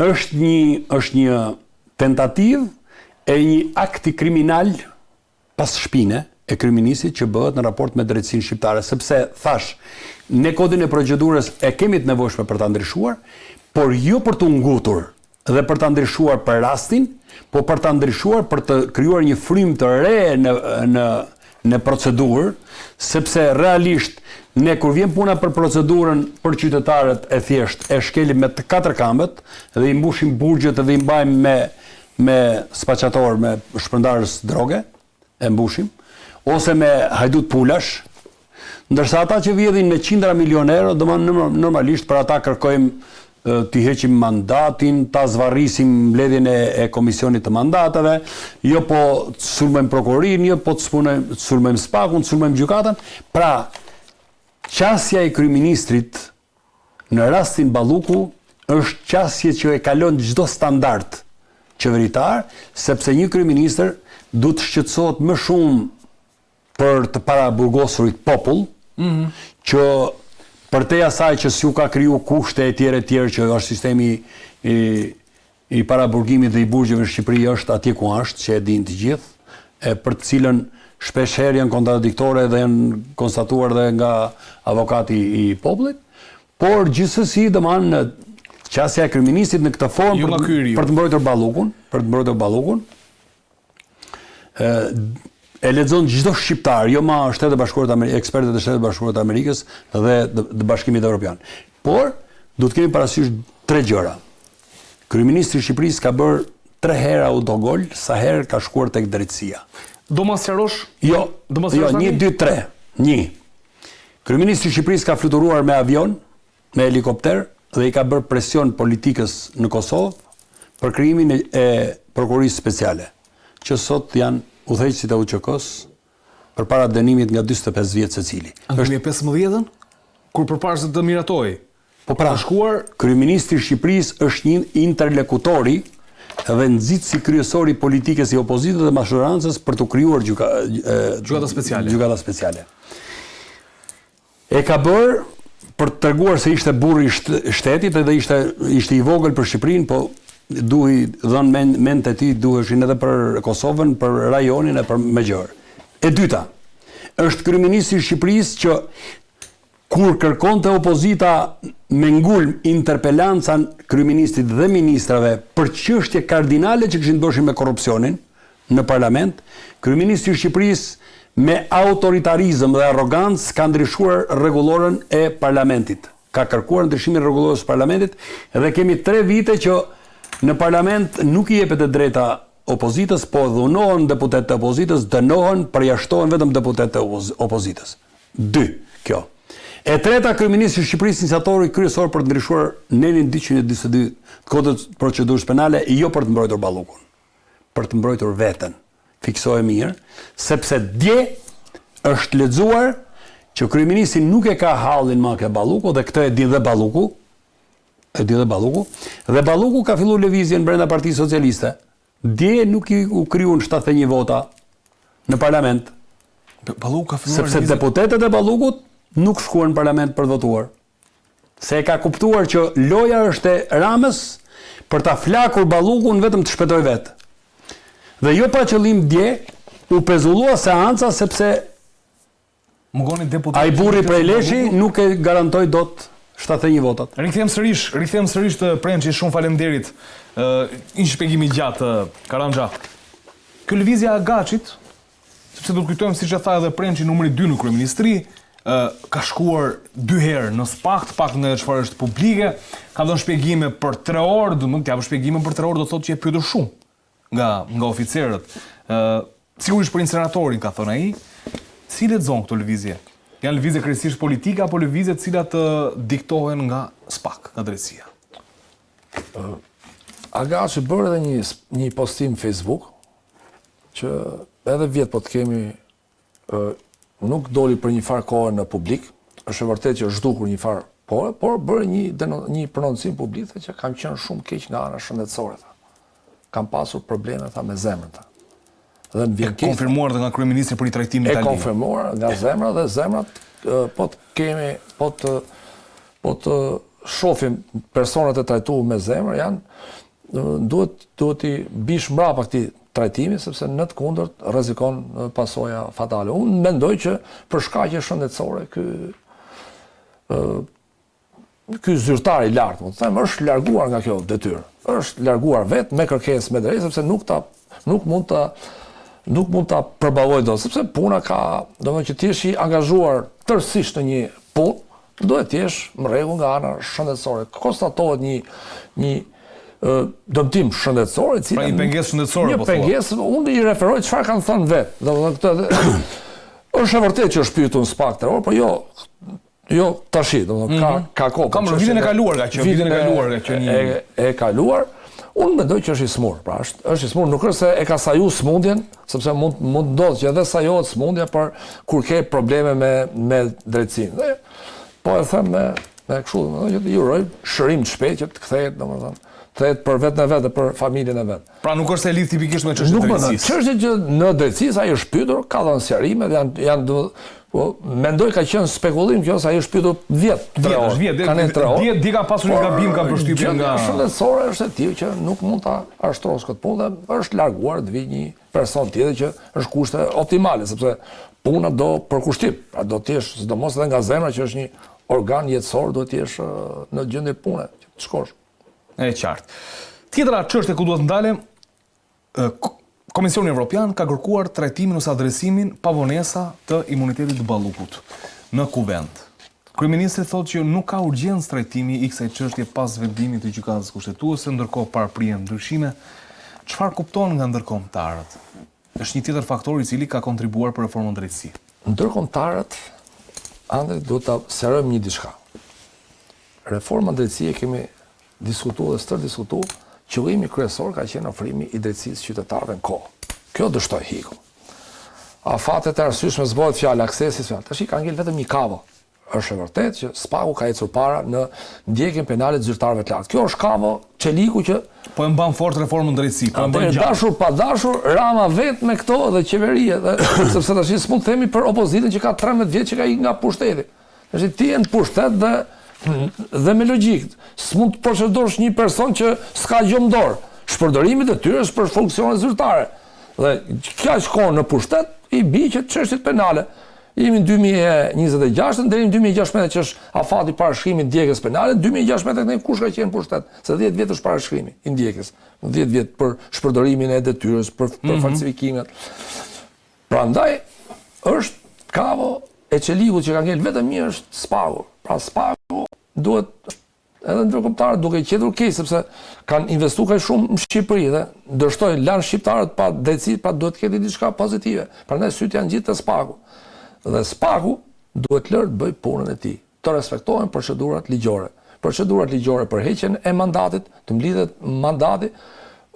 Speaker 3: është një tentativë e një akti kriminal pas shpine e kryeministit që bëhet në raport me drejtsinë shqiptare, sepse thash, ne kodin e procedurës e kemi të nevojshme për ta ndryshuar, por jo për të ngutur dhe për ta ndryshuar për rastin, po për ta ndryshuar për të krijuar një frymë të re në procedurë, sepse realisht ne kur vjen puna për procedurën për qytetarët e thjesht e shkelim me të 4 këmbët dhe i mbushim burgjet dhe i mbajmë me spaqator, me shpërndarës droge, e mbushim, ose me hajdut pulash, ndërsa ata që vjedhin me qindra milion euro, normalisht për ata kërkojmë t'i heqim mandatin, ta zvarrisim mbledhjen e komisionit të mandateve, jo po të sulmojmë prokurorin, jo po të sulmojmë SPAK-un, të sulmojmë gjykatën. Pra, qasja e kryeministrit në rastin Balluku është qasje që e kalon çdo standard qeveritar, sepse një kryeministër duhet të shqetësohet më shumë për të paraburgosurit popull, që për te asaj që s'ju ka kriju kushte e tjere që është sistemi i paraburgimit dhe i burgjeve në Shqipëri është atje ku është, që e din të gjithë, për të cilën shpesh herë janë kontradiktore dhe janë konstatuar dhe nga avokati i popullit, por gjithsesi domethënë në qasja e kryeministit në këtë formë për të mbrojtur Ballukun, e lexon çdo shqiptar, jo ma Shtetet Bashkuara të Amerikës, ekspertët e Shtetit Bashkuara të Amerikës dhe të Bashkimit Evropian. Por do të kemi parasysh 3 gjëra. Kryeministri i Shqipërisë ka bërë 3 herë autogol sa herë ka shkuar tek drejtësia.
Speaker 1: Do mos sqarosh?
Speaker 3: Jo, 1, 2, 3. 1. Kryeministri i Shqipërisë ka fluturuar me avion, me helikopter dhe i ka bërë presion politikës në Kosovë për krijimin e prokurorisë speciale, që sot janë udhëheqësit e UÇK-s përpara dënimit nga 45 vjet secili.
Speaker 1: Në 2015-ën, kur përpara se të miratoi,
Speaker 3: po pra,
Speaker 1: shkuar
Speaker 3: kryeministri i Shqipërisë është një interlokutori dhe nxitësi kryesor i politikës i opozitës dhe majorancës për të krijuar gjykata speciale. E ka bërë për të treguar se ishte burri i shtetit dhe ishte i vogël për Shqipërinë, po duhej dhënë mend të tij duheshin edhe për Kosovën, për rajonin e për Megjor. E dyta, është kryeministri i Shqipërisë që kur kërkonte opozita me ngulm interpelancan kryeministrit dhe ministrave për çështje kardinale që kishin të bëshin me korrupsionin në parlament, kryeministri i Shqipërisë me autoritarizëm dhe arrogancë ka ndryshuar rregullorën e parlamentit. Ka kërkuar ndryshimin e rregullorës së parlamentit dhe kemi 3 vite që në parlament nuk i jepet e drejta opozitës, po dhunohen deputetët e opozitës, dënohen, përjashtohen vetëm deputetët e opozitës. 2. Kjo. E treta, kryeministri i Shqipërisë iniciatori kryesor për të ndryshuar nenin 222 kodit procedurës penale, jo për të mbrojtur Ballukun, për të mbrojtur veten. Fiksoje mirë, sepse dje është lexuar që kryeministri nuk e ka hallin më ke Balluku dhe këtë e di dhe Balluku. Dhe Balluku ka filluar lëvizjen brenda Partisë Socialiste. Dje nuk u krijuan 71 vota në parlament.
Speaker 1: Balluku ka filluar
Speaker 3: sepse deputetët e Ballukut nuk shkuan në parlament për të votuar. Se e ka kuptuar që loja është e Ramës për ta flakur Ballukun vetëm të shpëtoj vetë. Dhe jo pa qëllim dje u pezullua seanca sepse ai burri prej Leshi nuk e garantoi dot 71 votat.
Speaker 1: Rikthehem sërish të Prençi, shumë faleminderit. Një shpjegim i gjatë, Karanxha. Kjo lëvizje e Agaçit, sepse do të kujtojmë siç e tha edhe Prençi, numri 2 në kryeministri, ka shkuar 2 herë në SPAK, pak në çfarë është publike, ka dhënë shpjegime për 3 orë, do të japë shpjegime për 3 orë, do thotë që e pyetur shumë nga oficerët. Sigurisht për inseneratorin, ka thënë ai. Si lexon këto lëvizje? Janë lëvizje kryesisht politike apo lëvizje të cilat diktohen nga SPAK, nga drejtësia?
Speaker 2: Agaçi bërë edhe një postim Facebook që edhe vjet po të kemi nuk doli për një farë kohë në publik, është e vërtetë që është zhdukur një farë kohë, por bërë një prononcim publik që kam qenë shumë keq nga ana shëndetësore. Kam pasur probleme me zemrën. Dhe më vjen keq.
Speaker 1: Konfirmuar dhe nga kryeministri për i trajtimin italian.
Speaker 2: E konfirmuar nga zemra dhe zemrat po të shohim personat e trajtuar me zemër duhet i bish mbrapa këtij trajtimi, sepse në të kundërt rrezikon pasoja fatale. Unë mendoj që për shkaqe shëndetësore ky zyrtar i lartë, do të them, është larguar nga kjo detyrë. Është larguar vetë me kërkesë me drejtë, sepse nuk mund ta përballoj dot, sepse puna ka, domethënë që ti je i angazhuar tërësisht në një punë, duhet të jesh në rregull nga ana shëndetësore. Konstatohet një dëmtim shëndetësor, i cili
Speaker 1: pra një pengesë shëndetësore, po thua. Një
Speaker 2: pengesë, unë i referoj çfarë kanë thënë vetë. Domethënë këtë është e vërtetë që është pyetur në SPAK 3 orë, por jo tash, domethënë ka kohë.
Speaker 1: Kam vitin e kaluar
Speaker 2: e kaluar. Unë mendoj që është i smur, pra është i smur, nuk është se e ka saju smundjen, sepse mund ndodhë që edhe sajohet smundja për kur ke probleme me drejtësinë. Po e them me kështu, që të juroj shërim të shpejt që të kthehet, domethënë, kthehet për vetën e vet dhe për familjen e vet.
Speaker 1: Pra nuk është se lidh tipikisht me çështjen e drejtësisë.
Speaker 2: Çështja që në drejtësisë ai është pyetur, ka dhënë sqarime dhe janë po mendoj ka qenë spekullim që ai është pyetur 10
Speaker 1: di ka pasur një gabim, ka përshtypjen nga
Speaker 2: shëndetësore është e tillë që nuk mund ta ashtros këtë punë dhe është larguar të vijë një person tjetër që është kushte optimale, sepse puna do për kushtim, pra do të jesh sidomos edhe nga zemra që është një organ jetësor, do të jesh në gjendje pune, të shkosh.
Speaker 1: E qartë. Tjetra çështje ku duhet ndalem, Komisioni Evropian ka kërkuar trajtimin ose adresimin pa vonesa të imunitetit të Ballukut në kuvend. Kryeministri thotë që nuk ka urgjencë trajtimi i kësaj çështje pas vendimit të gjykatës kushtetuese, ndërkohë paraprihen ndryshime. Çfarë kupton nga ndërkombëtarët? Është një tjetër faktor i cili ka kontribuar për reformën drejtësi.
Speaker 2: Ndërkombëtarët duhet ta serojmë një diçka. Reforma drejtësie kemi diskutuar dhe stërdiskutuar. Qëllimi kryesor ka qenë ofrimi i drejtësisë qytetarëve në kohë. Kjo dështoi hiku. Afatet e arsyeshme zbohet fjalë aksesit fjalë. Tash ka ngel vetëm një kavo. Është e vërtetë që SPAK-u ka ecur para në ndjekjen penale të zyrtarëve të lartë. Kjo është kavo çeliku që
Speaker 1: po e mban fort reformën drejtësi, po e mban gjatë.
Speaker 2: Dashur pa dashur, Rama vetë me këto dhe qeveria, sepse tash s'mund të themi për opozitën që ka 13 vjet që ka ikë nga pushteti. Tash ti je në pushtet dhe me logjik. S'mund të procedosh një person që s'ka gjë në dorë. Shpërdorimi i tyre është për funksione zyrtare. Dhe kjo shkon në pushtet i biqet çështjet penale. Jemi në 2026 deri në 2016 që është afati parashkrimit ndjekjes penale, 2016 ne kush ka qenë pushtet? Se 10 vjet është parashkrimi i ndjekjes. 10 vjet për shpërdorimin e detyrës, për falsifikimet. Prandaj është kavo e çelikut që ka ngel vetëm një është SPAK-u. Pra SPAK-u duhet edhe ndërkombëtarët duke qetur keq sepse kanë investuar kaq shumë në Shqipëri dhe dështoj lan shqiptarët pa drejtësi, pa duhet të ketë diçka pozitive. Prandaj syt janë gjithë te SPAK-u. Dhe SPAK-u duhet lërë të bëjë punën e tij, të respektohen procedurat ligjore. Procedurat ligjore për heqjen e mandatit, të mblidhet mandati,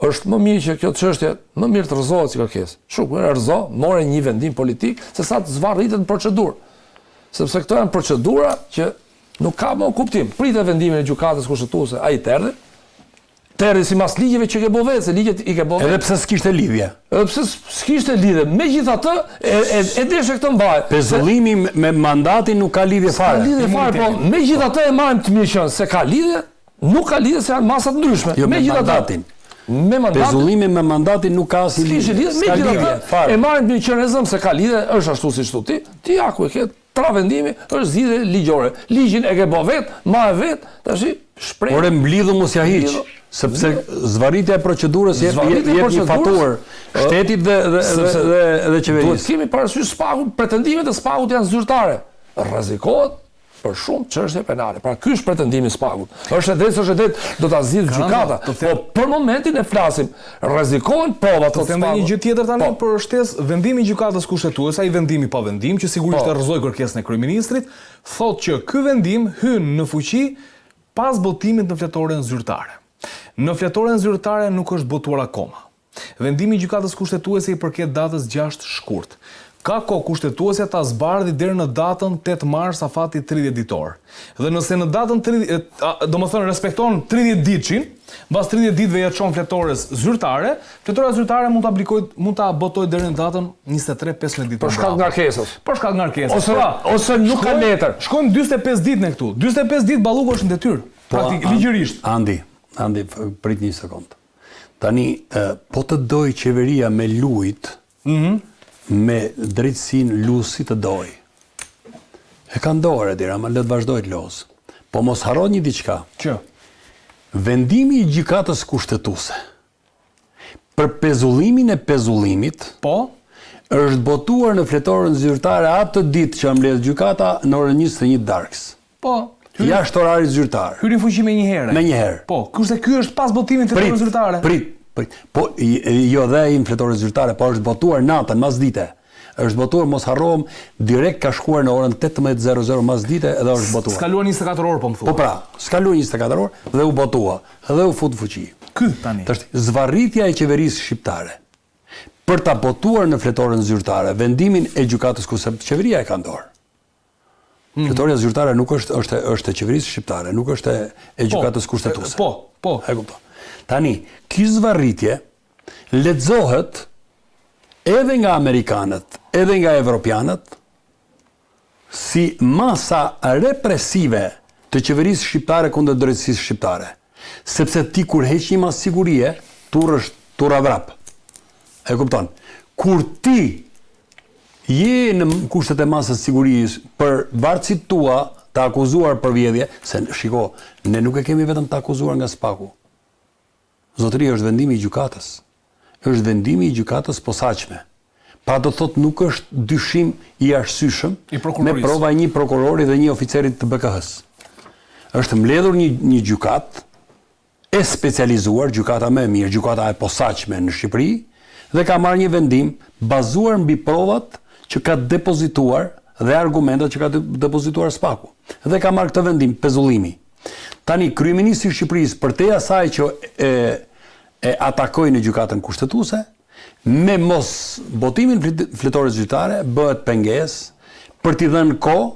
Speaker 2: është më mirë që kjo çështje më mirë të rrezohet si kërkesë. Shumë rrezo, morë një vendim politik sesa të zvarritet në procedurë. Sepse këto janë procedura që nuk ka më kuptim. Pritet vendimin e gjykatës kushtetuese, ai Terri sipas ligjeve që ke bëvë, se ligjet i ke bëvë.
Speaker 3: Edhe pse s'kishte lidhje.
Speaker 2: Edhe pse s'kishte lidhje. Megjithatë, e deshe këtë mbaj.
Speaker 3: Pezullimi me mandatin nuk ka lidhje fare.
Speaker 2: Ka lidhje fare, po megjithatë e marrim të mirë qenë se ka lidhje, nuk ka lidhje se janë masa të ndryshme.
Speaker 3: Jo, me mandatin.
Speaker 2: Me mandatin.
Speaker 3: Pezullimi me mandatin nuk ka asnjë lidhje.
Speaker 2: S'ka lidhje fare. E marrim të mirë qenë zëm se ka lidhje, është ashtu siç thotë ti. Ti aku e ke tra vendimi, është zgjidhje ligjore. Ligjin e ke bë vet, ma e vet, tash shpreh.
Speaker 3: Por e mblidhu mos ja hiq. Sepse zvarritja e procedurës jep një faturë shtetit dhe qeverisë.
Speaker 2: Duhet kemi parasysh SPAK-un, pretendimet e SPAK-ut janë zyrtare. Rrezikohet për shumë çështje penale. Pra ky është pretendimi i SPAK-ut. Është e drejtë, do ta zgjidhë gjykata. Po për momentin e flasim, rrezikohen provat të
Speaker 1: SPAK-ut. Një gjë tjetër tani për shtesë, vendimi i gjykatës kushtetuese, ai vendimi pa vendim që sigurisht e rrëzoi kërkesën e kryeministrit, thotë që ky vendim hyn në fuqi pas botimit në fletoren zyrtare. Në fletoren zyrtare nuk është botuar akoma. Vendimi i gjykatës kushtetuese i përket datës 6 shkurt. Ka kohë kushtetuesja ta zbardhi deri në datën 8 mars afati 30 ditor. Dhe nëse në datën 30, domethënë respekton 30 ditëshin, mbas 30 ditëve ja çon fletores zyrtare, fletora zyrtare mund ta botojë deri në datën 23-15 ditë.
Speaker 2: Për shkak të ngarkesës.
Speaker 1: Për shkak të ngarkesës.
Speaker 2: Ose nuk ka letër.
Speaker 1: Shkojnë 45 ditë në këtu. 45 ditë Balluku është në detyrë. Praktik ligjërisht.
Speaker 3: Andi, prit një sekond. Tani, po të doj qeveria me lujt, me drejtësinë lusi të doj. E ka ndore, dira, ma le të vazhdoj të losë. Po mos harro një diçka.
Speaker 1: Që?
Speaker 3: Vendimi i gjykatës kushtetuese për pezullimin e pezullimit,
Speaker 1: po,
Speaker 3: është botuar në fletoren zyrtare atë ditë që mbledh gjykata në orën 21 darkës.
Speaker 1: Po.
Speaker 3: Jashtë orarit zyrtar.
Speaker 1: Hyri fuqi me një herë.
Speaker 3: Me një herë.
Speaker 1: Po, kurse ky është pas botimit të fletorës zyrtare.
Speaker 3: Prit. Po jo dhe ai në fletorën zyrtare, po është botuar natën mas dite. Është botuar, mos harrohem, direkt ka shkuar në orën 18:00 mas dite edhe është botuar.
Speaker 1: S'kaluan 24 orë, po më thua.
Speaker 3: Po pra, s'kaluan 24 orë dhe u botua, dhe u fut fuqi.
Speaker 1: Ky tani.
Speaker 3: Tash zvarritja e qeverisë shqiptare për ta botuar në fletorën zyrtare vendimin e gjykatës kushtetuese, qeveria e ka dorë. Fletoria zyrtare nuk është e qeverisë shqiptare, nuk është e gjykatës kushtetuese.
Speaker 1: Po.
Speaker 3: E kupton. Tani, ky zvarritje lexohet edhe nga amerikanët, edhe nga evropianët si masa represive të qeverisë shqiptare kundër drejtësisë shqiptare. Sepse ti kur heq një masë sigurie, turra vrap. E kupton. Kur ti je në kushtet e masës sigurisë për varësit tua të akuzuar për vjedhje, se shiko, ne nuk e kemi vetëm të akuzuar nga SPAK-u. Zotëria është vendimi i gjykatës. është vendimi i gjykatës posaçme. Pra do thotë nuk është dyshim i arsyeshëm me prova një prokurori dhe një oficerit të BKH-s. Është mbledhur një gjykatë e specializuar, gjykata më e mirë, gjykata e posaçme në Shqipëri, dhe ka marrë një vendim bazuar mbi provat që ka depozituar dhe argumentat që ka depozituar SPAK-u. Dhe ka marrë këtë vendim, pezullimi. Tani, kryeministri i Shqipërisë, përtej asaj që e atakoi në gjykatën kushtetuese, me mos botimin fletore zyrtare, bëhet pengesë për t'i dhënë kohë,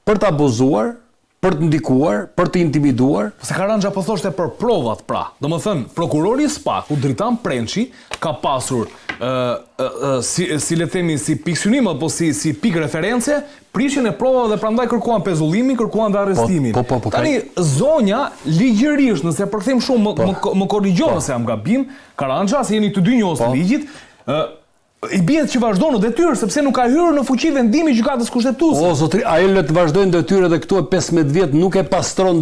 Speaker 3: për të abuzuar, për të ndikuar, për të intimiduar.
Speaker 1: Se Karanja po thoshte për provat pra. Domethënë, prokurori i SPAK-u, Dritan Prençi, ka pasur si le të themi si pikë synim apo si pikë referencë prishjen e provave dhe prandaj kërkuan pezullimin, kërkuan dhe arrestimin. Tani zonja ligjërisht, nëse përkthejmë shumë më korrigjo nëse jam gabim, Karanja, se jeni të dy njohës të ligjit, i bie që vazhdon në detyrë sepse nuk ka hyrë në fuqi vendimi i gjykatës kushtetuese.
Speaker 3: O zotri, ai le të vazhdojnë detyrë edhe këtu e 15 vjet nuk e pastron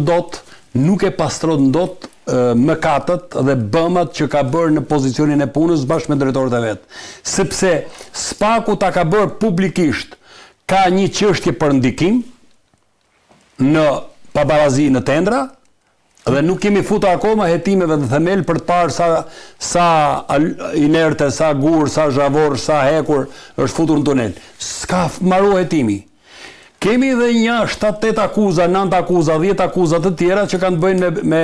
Speaker 3: dot mëkatët dhe bëmat që ka bërë në pozicionin e punës bashkë me drejtorët e vet. Sepse SPAK-u ta ka bërë publikisht ka një çështje për ndikim në pabarazi në tendra dhe nuk kemi futur akoma hetimeve dhe themel për të parë sa inerte, sa gur, sa zhavor, sa hekur është futur në tunel. S'ka marrë hetimi. Kemi edhe një 7-8 akuza, 9 akuza, 10 akuza të tjera që kanë të bëjnë me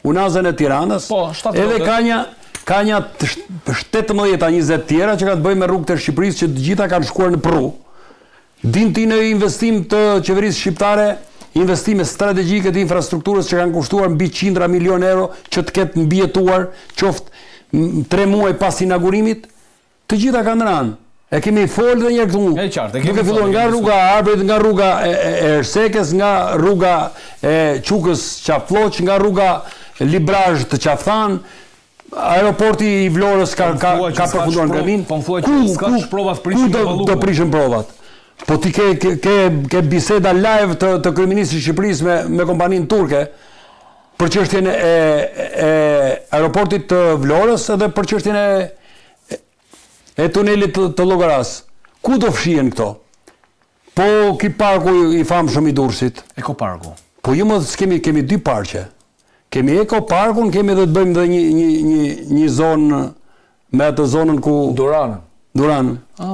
Speaker 3: unazën e Tiranës. Edhe ka një 18-20 tjera që kanë të bëjnë me rrugët e Shqipërisë që të gjitha kanë shkuar në pru. Din ti në investim të qeverisë shqiptare, investime strategjike të infrastrukturës që kanë kushtuar mbi 100 milion euro që të ketë mbijetuar qoftë 3 muaj pas inaugurimit, të gjitha kanë rënë. E kemi folë dhe një këtu. Duke filluar nga rruga Arbrit, nga rruga e Ersekës, nga rruga e Qukës Qafloq, nga rruga Librazh të Qafthan, aeroporti i Vlorës ka përfunduar ngremin. Ku do prishën provat? Po ti ke biseda live të kryeministrit të Shqipërisë me kompaninë turke për çështjen e aeroportit të Vlorës edhe për çështjen e tunelit të Llogaras. Ku do fshihen këto? Po ki parku i famshëm i Durrësit.
Speaker 1: Ekoparku.
Speaker 3: Po jo më kemi dy parqe. Kemi ekoparkun, kemi edhe të bëjmë dhe një zonë me atë zonën ku Duranën.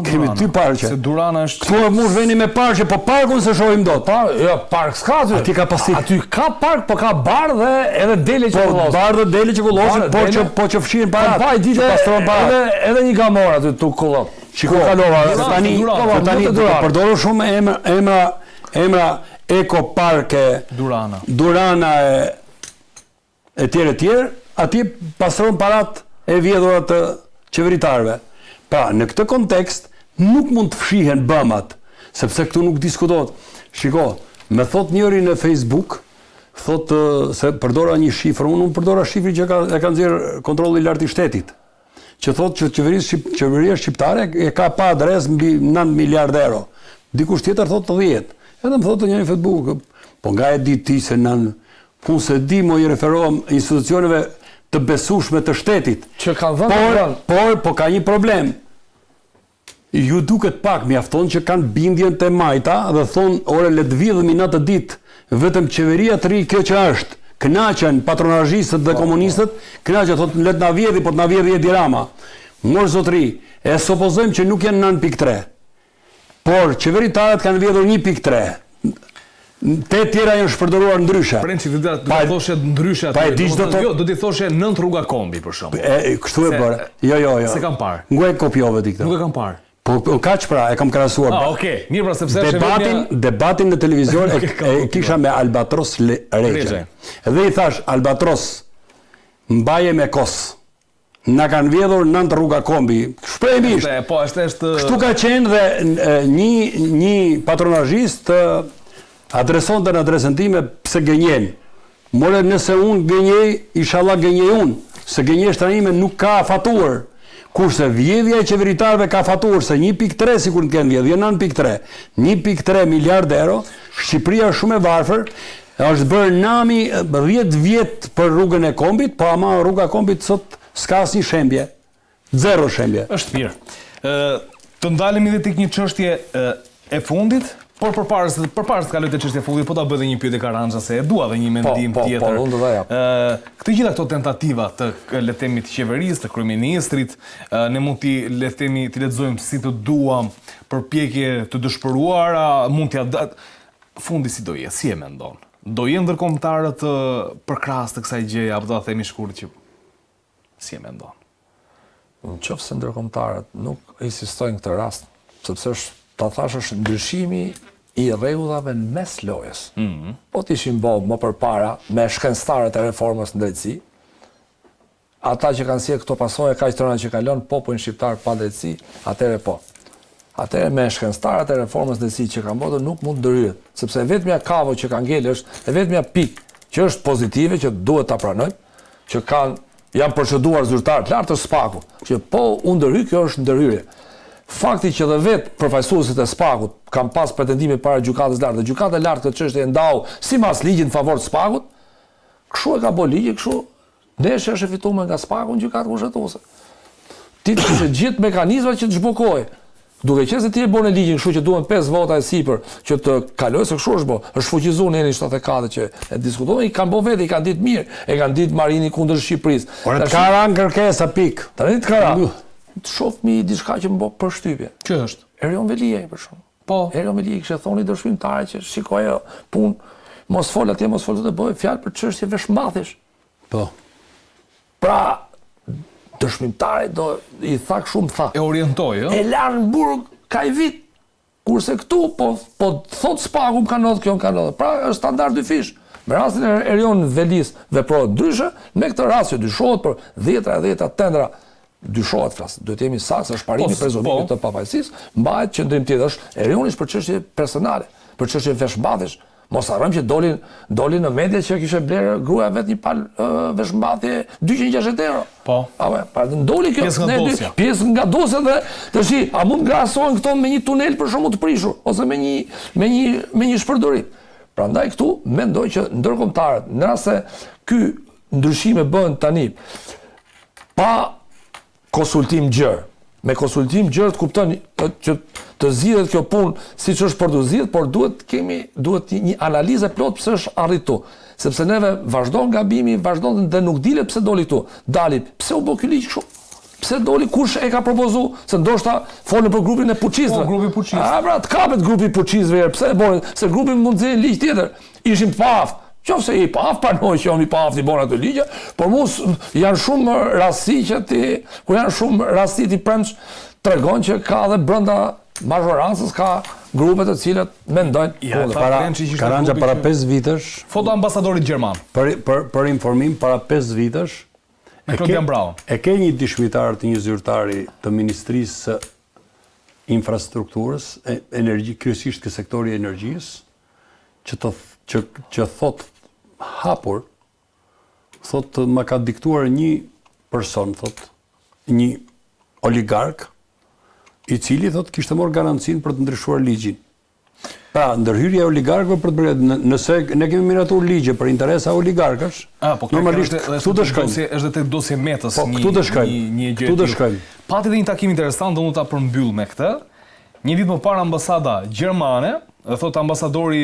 Speaker 3: Kemi dy parqe.
Speaker 1: Se Durana është...
Speaker 3: Këtu e mush veni me parqe, po parkun se shohim dot.
Speaker 2: Jo, park s'ka aty.
Speaker 3: Aty ka pasti.
Speaker 2: Aty ka park, po ka bar dhe edhe dele që kullosin.
Speaker 3: Po bar dhe dele që kullosin, po që fshihen parat.
Speaker 2: Pa i ditë edhe një gamor aty tu kullot.
Speaker 3: Shiko kalova, tani përdoro shumë emra ekoparke, Durana e tjerë, atje pastron parat e vjedhura të qeveritarëve. Pra, në këtë kontekst, nuk mund të fshihen bëmat, sepse këtu nuk diskutohet. Shiko, me thot njëri në Facebook, thot se përdora një shifrë, unë përdora shifri që e ka nxjerrë kontrolli i lartë i shtetit, që thot që qeveria shqiptare e ka pa adres mbi 9 miliard euro. Dikush tjetër thot 10. Edhe më thot njëri në Facebook, po nga e di ti se unë se di mo i referohem institucioneve të besueshme të shtetit.
Speaker 2: Që kanë dhënë
Speaker 3: po ka një problem. Ju duket pak mjafton që kanë bindjen te majta dhe thon, "Ore le të vidhemi në atë ditë, vetëm qeveria të ri kjo që është." Kënaqen patronazhistët dhe komunistët, kënaqen thotë le të na vjedhi, po të na vjedhi Edi Rama. Mor zotri, e supozojmë që nuk janë 9.3. Por qeveritarët kanë vjedhur 1.3. 8 tjera janë shpërdoruar ndryshe.
Speaker 1: Prençi do të thoshe ndryshe atë. Jo, do t'i thoshe 9 rruga kombi për shembull.
Speaker 3: Kështu e bërë. Jo.
Speaker 1: Se kam parë.
Speaker 3: Ngoj kopjove ti këtë.
Speaker 1: Nuk e kam parë.
Speaker 3: Po kaq pra, e kam krahasuar.
Speaker 1: Okej. Mirë pra sepse
Speaker 3: debatin në televizion e kisha me Albatros Regje. Dhe i thash Albatros, mbaje me kos. Na kanë vjedhur 9 rruga kombi. Shprehimisht.
Speaker 1: Po, është
Speaker 3: kështu ka qenë dhe një patronazhist adresonte në adresën time pse gënjen. More nëse unë gënjej, inshallah gënjej unë. Se gënjeshtërime nuk ka fatuar. Kurse vjedhja e qeveritarëve ka fatuar se 1.3 sikur të kenë vjedhje, 9.3. 1.3 miliard euro, Shqipëria është shumë e varfër, është bërë nami 10 vjet për rrugën e kombit, po ama rruga e kombit sot s'ka asnjë shembje. Zero shembje.
Speaker 1: Është mirë. Të ndalemi edhe tek një çështje e fundit, por përpara se të kaloj te çështja e fundit, po ta bëj edhe një pyetje Karanxha se e dua edhe një mendim tjetër.
Speaker 2: Po, unë do ta jap.
Speaker 1: Këtë gjitha këto tentativa të le të themi të qeverisë, të kryeministrit, ne mund t'i le të themi t'i lexojmë si të duam, përpjekje të dëshpëruara, mund t'ia fundi si do jetë, si e mendon? Do jenë ndërkombëtarët përkrahas të kësaj gjëje, apo do ta themi shkurt që si e mendon?
Speaker 2: Në qoftë se ndërkombëtarët nuk insistojnë këtë rast, sepse ta thash është ndryshimi i rregullave në mes lojës. Po t'ishin bë më përpara me shkencëtarët e reformës në drejtësi, ata që kanë sjellë këto pasojë kaq të rënda që kanë lënë popullin shqiptar pa drejtësi, atëherë po. Atëherë me shkencëtarët e reformës drejtësi që kanë bërë nuk mund ndërhyret, sepse vetmja kavo që kanë ngelë është e vetmja pikë që është pozitive që duhet ta pranojmë, që janë proceduar zyrtar të lartë të SPAK-ut, që po u ndërhyj, kjo është ndërhyrje. Fakti që dhe vetë përfaqësuesit e SPAK-ut kanë pas pretendime para gjykatës lartë, dhe gjykata e lartë këtë çështje e ndau sipas ligjit në favor të SPAK-ut, kështu e ka bërë ligji, kështu ndeshja është e fituar nga SPAK-u në gjykatë kushtetuese. Ti të gjithë mekanizmat që të zhbukojë. Duke qenë se ti e bën ligjin kështu që duhen 5 vota e sipër që të kalojë se kështu është bë. Është fuqizuar në 74 që e diskutojnë, i kanë bërë vetë, i kanë ditë mirë, e kanë ditë Marini kundër Shqipërisë.
Speaker 3: Ora të ka rënë kërkesa pik.
Speaker 2: Tani të ka rënë. Të shohmi diçka që më bë përshtypje.
Speaker 1: Që është?
Speaker 2: Erion Veliaj për shkak. Po, Erion Veliaj kishte thonë dëshmimtarë që shikojë punë, mos fol atje, mos fol të bëjë fjalë për çështje veshmbathesh.
Speaker 3: Po.
Speaker 2: Pra dëshmimtarë do i thak shumë tha.
Speaker 1: E orientoi, ëh?
Speaker 2: E lanë në burg ka i vit. Kurse këtu po thot SPAK-u më kanë ndodhur, kjo më kanë ndodhur. Pra është standard dy fish. Me rastin e Erion Velis veprohet ndryshe, me këtë rast që dyshohet për 10 tendra. Dyshohet flas, duhet jemi saktë, është parimi prezumimit të papajësisë, mbahet qendrim tjetër është Erioni për çështje personale, për çështje veshmbathesh. Mos harrojmë që doli në media që kishte blerë gruaja vet një pal veshmbathje 260 euro. Po. Pa ndoli kjo pjesë nga dosja dhe tash a mund ngrasohen këto me një tunel për shkak të prishur ose me një shpërdorim. Prandaj këtu mendoj që ndërkombëtarët, në rast se ky ndryshim e bën tani pa konsultim gjerë. Me konsultim gjerë të kupton që të zgjidhet kjo punë siç është për të zgjidhur, por duhet një analizë plot pse është arritu. Sepse neve vazhdon gabimi, vazhdon dhe nuk dilet pse doli këtu. Dali, pse u bë ky ligj kështu? Pse doli, kush e ka propozuar? Se ndoshta folën për grupin e puçistëve.
Speaker 1: Po, grupi puçist.
Speaker 2: Pra, të kapet grupi i puçistëve, pse e bën? Se grupi mund të nxjerrë ligj tjetër. Ishim të paaftë. Qofse i paaftë, pranoj që jam i paaftë i bën ato ligje, por mos janë shumë rasti ti premç tregon që ka edhe brenda mazhorancës ka grupe të cilat mendojnë
Speaker 3: Karanxha para 5 vitesh.
Speaker 1: Foto ambasadorit gjerman.
Speaker 3: Për informim para 5 vitesh e ke një dëshmitar të një zyrtari të Ministrisë së Infrastrukturës, kryesisht ke sektori i energjisë, që thot hapur, thot ma ka diktuar një person, thot një oligark, i cili thot kishte marrë garancinë për të ndryshuar ligjin. Pra, ndërhyrja e oligarkëve për të bërë, nëse ne kemi miratuar ligje për interesa oligarkësh, normalisht këtu të shkojmë.
Speaker 1: Është dhe tek dosje Metës
Speaker 3: një gjë. Këtu të shkojmë.
Speaker 1: Pati dhe një takim interesant, do mund ta përmbyll me këtë. Një vit më parë ambasada gjermane, dhe thot ambasadori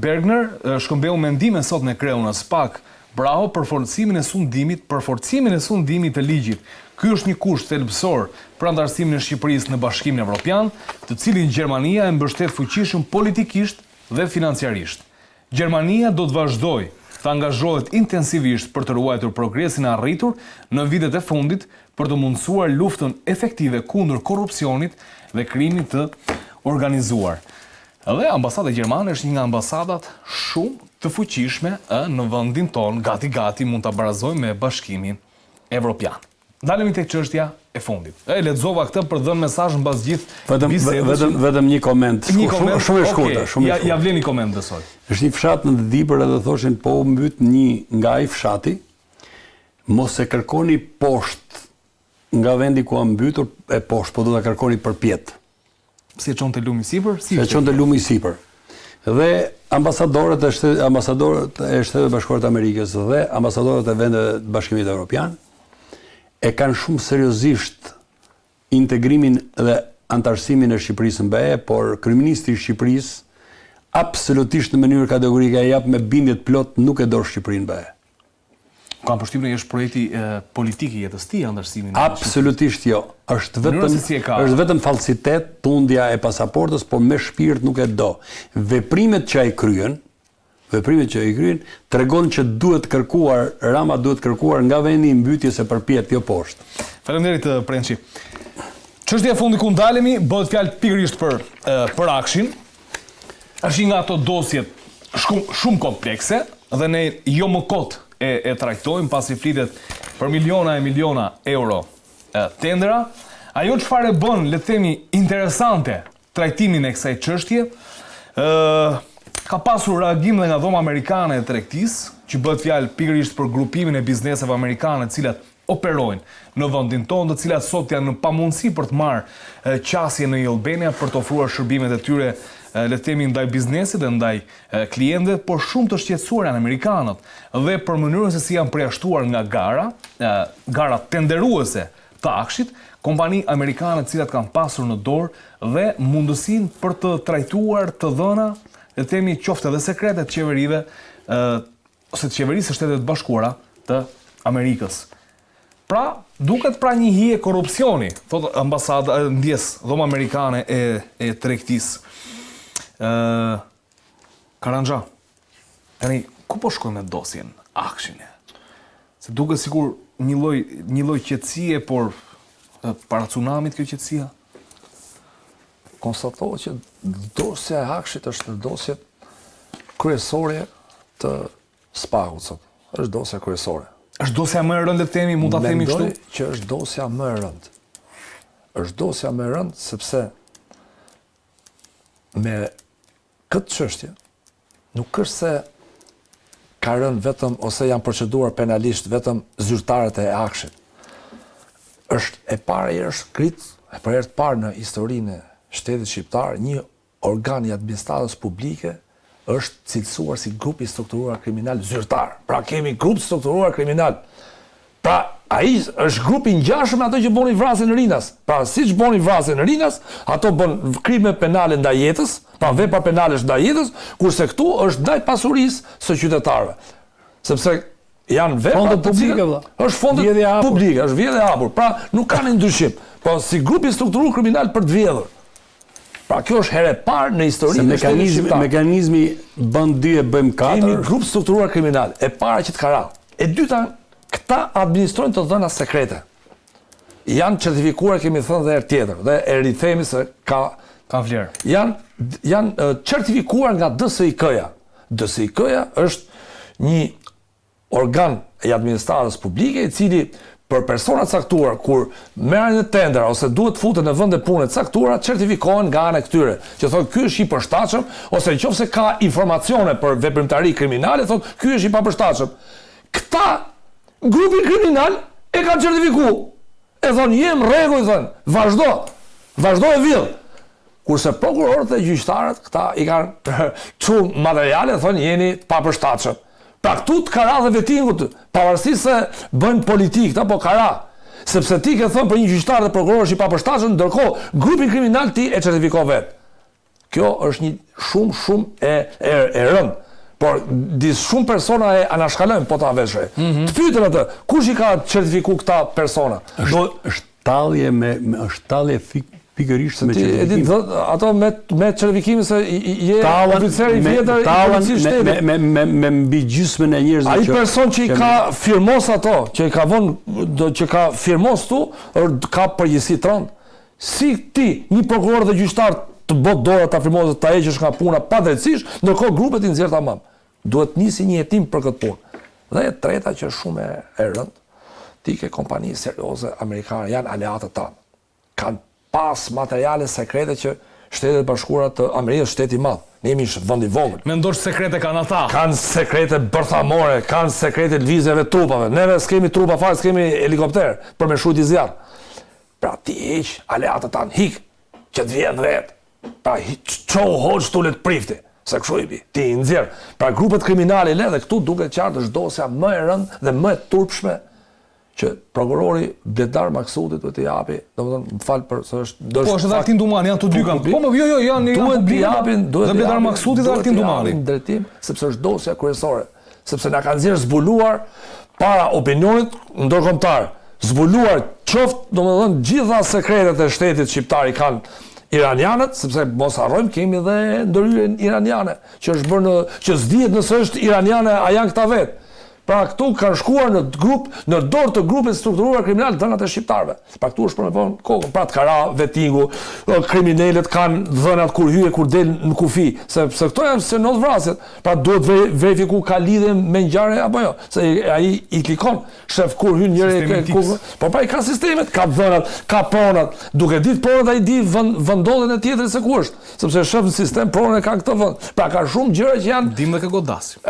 Speaker 1: Bergner, shkëmbeu mendime sot në kreun e SPAK, bravo për forcimin e sundimit të ligjit. Ky është një kusht thelbësor për antarësimin e Shqipërisë në Bashkimin Evropian, të cilin Gjermania e mbështet fuqishëm politikisht dhe financiarisht. Gjermania do të vazhdojë të angazhohet intensivisht për të ruajtur progresin e arritur në vitet e fundit për të mundësuar luftën efektive kundër korrupsionit dhe krimit të organizuar. Edhe ambasada gjermane është një nga ambasadat shumë të fuqishme në vendin ton, gati mund ta barazojmë me Bashkimin Evropian. Dalemi tek çështja e fundit. Lexova këtë për dhënë mesazh mbas gjithë bisedës.
Speaker 3: Vetëm një koment. Shumë e shkurtër,
Speaker 1: Ja vlen një koment besoj.
Speaker 3: Është një fshat në Dibër edhe thoshin po u mbyt një nga ai fshati, mos e kërkoni poshtë nga vendi ku ka mbytur e poshtë, po do ta kërkoni përpjet.
Speaker 1: Si e çonte lumi sipër?
Speaker 3: Si e çonte lumi sipër. Dhe ambasadorët e Shtetit Bashkuar të Amerikës dhe ambasadorët e vendeve të Bashkimit Evropian e kanë shumë seriozisht integrimin dhe antarësimin e Shqipërisë në BE, por kryeministri i Shqipërisë absolutisht në mënyrë kategorike jap me bindje të plot nuk e do Shqipërinë BE.
Speaker 1: Kam përshtypjen që është projekti politik i jetës tij antarësimin.
Speaker 3: Absolutisht jo. Është vetëm fallsitet, tundja e pasaportës, por me shpirt nuk e do. Veprimet që ai kryen tregon që Rama duhet kërkuar nga vendi i mbytjes e përpjet jo poshtë.
Speaker 1: Faleminderit Prençi. Çështja e fundit ku ndalemi bëhet fjalë pikërisht për Akshin. Është një nga ato dosjet shumë komplekse dhe ne jo më kot e trajtojmë pasi flitet për miliona e miliona euro tendera. Ajo çfarë bën, le të themi, interesante trajtimin e kësaj çështje, ka pasur reagim dhe nga dhoma amerikane e tregtisë, që bëhet fjalë pikërisht për grupimin e bizneseve amerikane të cilat operojnë në vendin tonë, të cilat sot janë në pamundësi për të marrë qasje në Albania për të ofruar shërbimet e tyre, le të themi, ndaj biznesit dhe ndaj klientëve, por shumë të shqetësuar janë amerikanët dhe për mënyrën se si janë përjashtuar nga gara tenderuese të Akshit, kompani amerikane të cilat kanë pasur në dorë dhe mundësinë për të trajtuar të dhëna, le të themi, qoftë edhe sekrete të qeverive ose të qeverisë së Shtetet Bashkuara të Amerikës. Pra, duket pra një hije korrupsioni, thot ambasada, dhoma amerikane e tregtisë. Karanxha, tani, ku po shkojmë me dosjen Akshin? Se duket sikur një lloj qetësie, por para tsunamit kjo qetësia?
Speaker 2: Konstatohet që dosja e Akshit është dosjet kryesore të SPAK-ut sot. Është dosja kryesore.
Speaker 1: Është dosja më e rëndë, le të themi, mund ta themi kështu?
Speaker 2: Mendoj që është dosja më e rëndë. Është dosja më e rëndë sepse me këtë çështje nuk është se ka rënë vetëm ose janë proceduar penalisht vetëm zyrtarët e Akshit. Është e para herë është krit, për herë të parë në historinë e shtetit shqiptar, një organ i administratës publike është cilësuar si grup i strukturuar kriminal zyrtar. Pra kemi grup strukturuar kriminal. Pra ai është grupi ngjashëm me ato që bënin vrasjen në Rinas. Pra siç bënin vrasjen në Rinas, ato bën krime penale ndaj jetës, pra vepra penale ndaj jetës, kurse këtu është ndaj pasurisë së qytetarëve. Sepse janë vepra publike, është fondet publike, është vjedhje e hapur. Pra nuk kanë ndryshim. Po si grup i strukturuar kriminal për të vjedhur. Pra kjo është herë e parë në historinë e shtetit shqiptar.
Speaker 3: Mekanizmi bën 2 e bëjmë 4.
Speaker 2: Kemi grup strukturuar kriminal. E para që të ka rallë. E dyta, këta administrojnë të dhëna sekrete. Janë certifikuar, kemi thënë dhe herë tjetër, dhe e rithemi se ka
Speaker 1: vlerë.
Speaker 2: Janë certifikuar nga DSIK-ja. DSIK-ja është një organ i administratës publike i cili për persona caktuar, kur merren në tender ose duhet futen në vende pune të caktuara, certifikohen nga ana e këtyre, që thonë ky është i përshtatshëm, ose nëse ka informacione për veprimtari kriminale, thonë ky është i papërshtatshëm. Këta grupi kriminal e kanë certifikuar. E thonë jem rregull, thonë, vazhdo e vill. Kurse prokurorët dhe gjyqtarët, këta i kanë çu materiale, thonë jeni papërshtatshëm. Pra këtu të kara dhe vetingut, pavarësisht se bëjnë politikë, po kara. Sepse ti ke thënë për një gjyqtar dhe prokuror është i papërshtatshëm, ndërkohë grupin kriminal ti e certifikon vetë. Kjo është një shumë e rëndë. Por shumë persona e anashkalojnë po ta veshë. Të pyetën atë, kush i ka certifikuar këta persona?
Speaker 3: Është tallje pikërisht me certifikim.
Speaker 2: Ato me certifikimin se je oficer i vjetër i policisë shtetit.
Speaker 3: Me mbi gjysmën e njerëzve.
Speaker 2: Ai person që i ka firmos ato, që i ka që ka firmos tu, ka përgjegjësi të rëndë. Si ti, një prokuror dhe gjyqtar të bot dora ta firmosë ta heqësh nga puna padrejtësisht, ndërkohë grupet i nxjerrë tamam. Duhet nisi një hetim për këtë punë. Dhe e treta që është shumë e rëndë, ti ke kompani serioze amerikane, janë aleatët tanë. Kanë pas materiale sekrete që Shtetet Bashkuara të Amerikës, shteti i madh. Ne jemi vend i vogël.
Speaker 1: Mendosh sekrete kanë ata?
Speaker 2: Kanë sekrete bërthamore, kanë sekrete lvizjeve trupave. Neve s'kemi trupa fare, s'kemi helikopter për me shujt i zjarr. Pra ti heq aleatët tanë, hik që të vjen vet. Pra çau hoç tulet prifti. Se kështu i bi, ti i nxjerr. Pra grupet kriminale le dhe këtu duket qartë është dosja më e rëndë dhe më e turpshme që prokurori Bledar Maksutit do t'i japi, domethënë më fal për se është
Speaker 1: Po është edhe Altin Dumani, janë të dy kanë. Po jo, janë dhe Bledar Maksuti dhe Altin Dumani.
Speaker 2: Drejtim, sepse është dosja kryesore, sepse na kanë nxjerr zbuluar para opinionit ndërkombëtar. Zbuluar qoftë domethënë gjitha sekretet e shtetit shqiptar i kanë iranianët, sepse mos harrojmë kemi dhe ndërhyrjen iraniane, që është bërë që s'dihet nëse është iraniane a janë këta vetë. Pra këtu kanë shkuar në grup, në dorë të grupit strukturuar kriminal dhënat e shqiptarëve. Pra këtu është për me vonë kokën, pra të kara, vetingu, kriminalet kanë dhënat kur hyje, kur del në kufi, sepse këto janë se not vrasjet. Pra duhet verifiku ka lidhje me ngjarje apo jo, se ai i klikon shef kur hyn njëri po pra i ka sistemet, ka dhënat, ka pronat, duke ditë pronat ai di vendodhen e tjetrit se ku është, sepse shef në sistem pronat e ka këtë vend. Pra ka shumë gjëra që janë
Speaker 1: dim dhe ka godasim.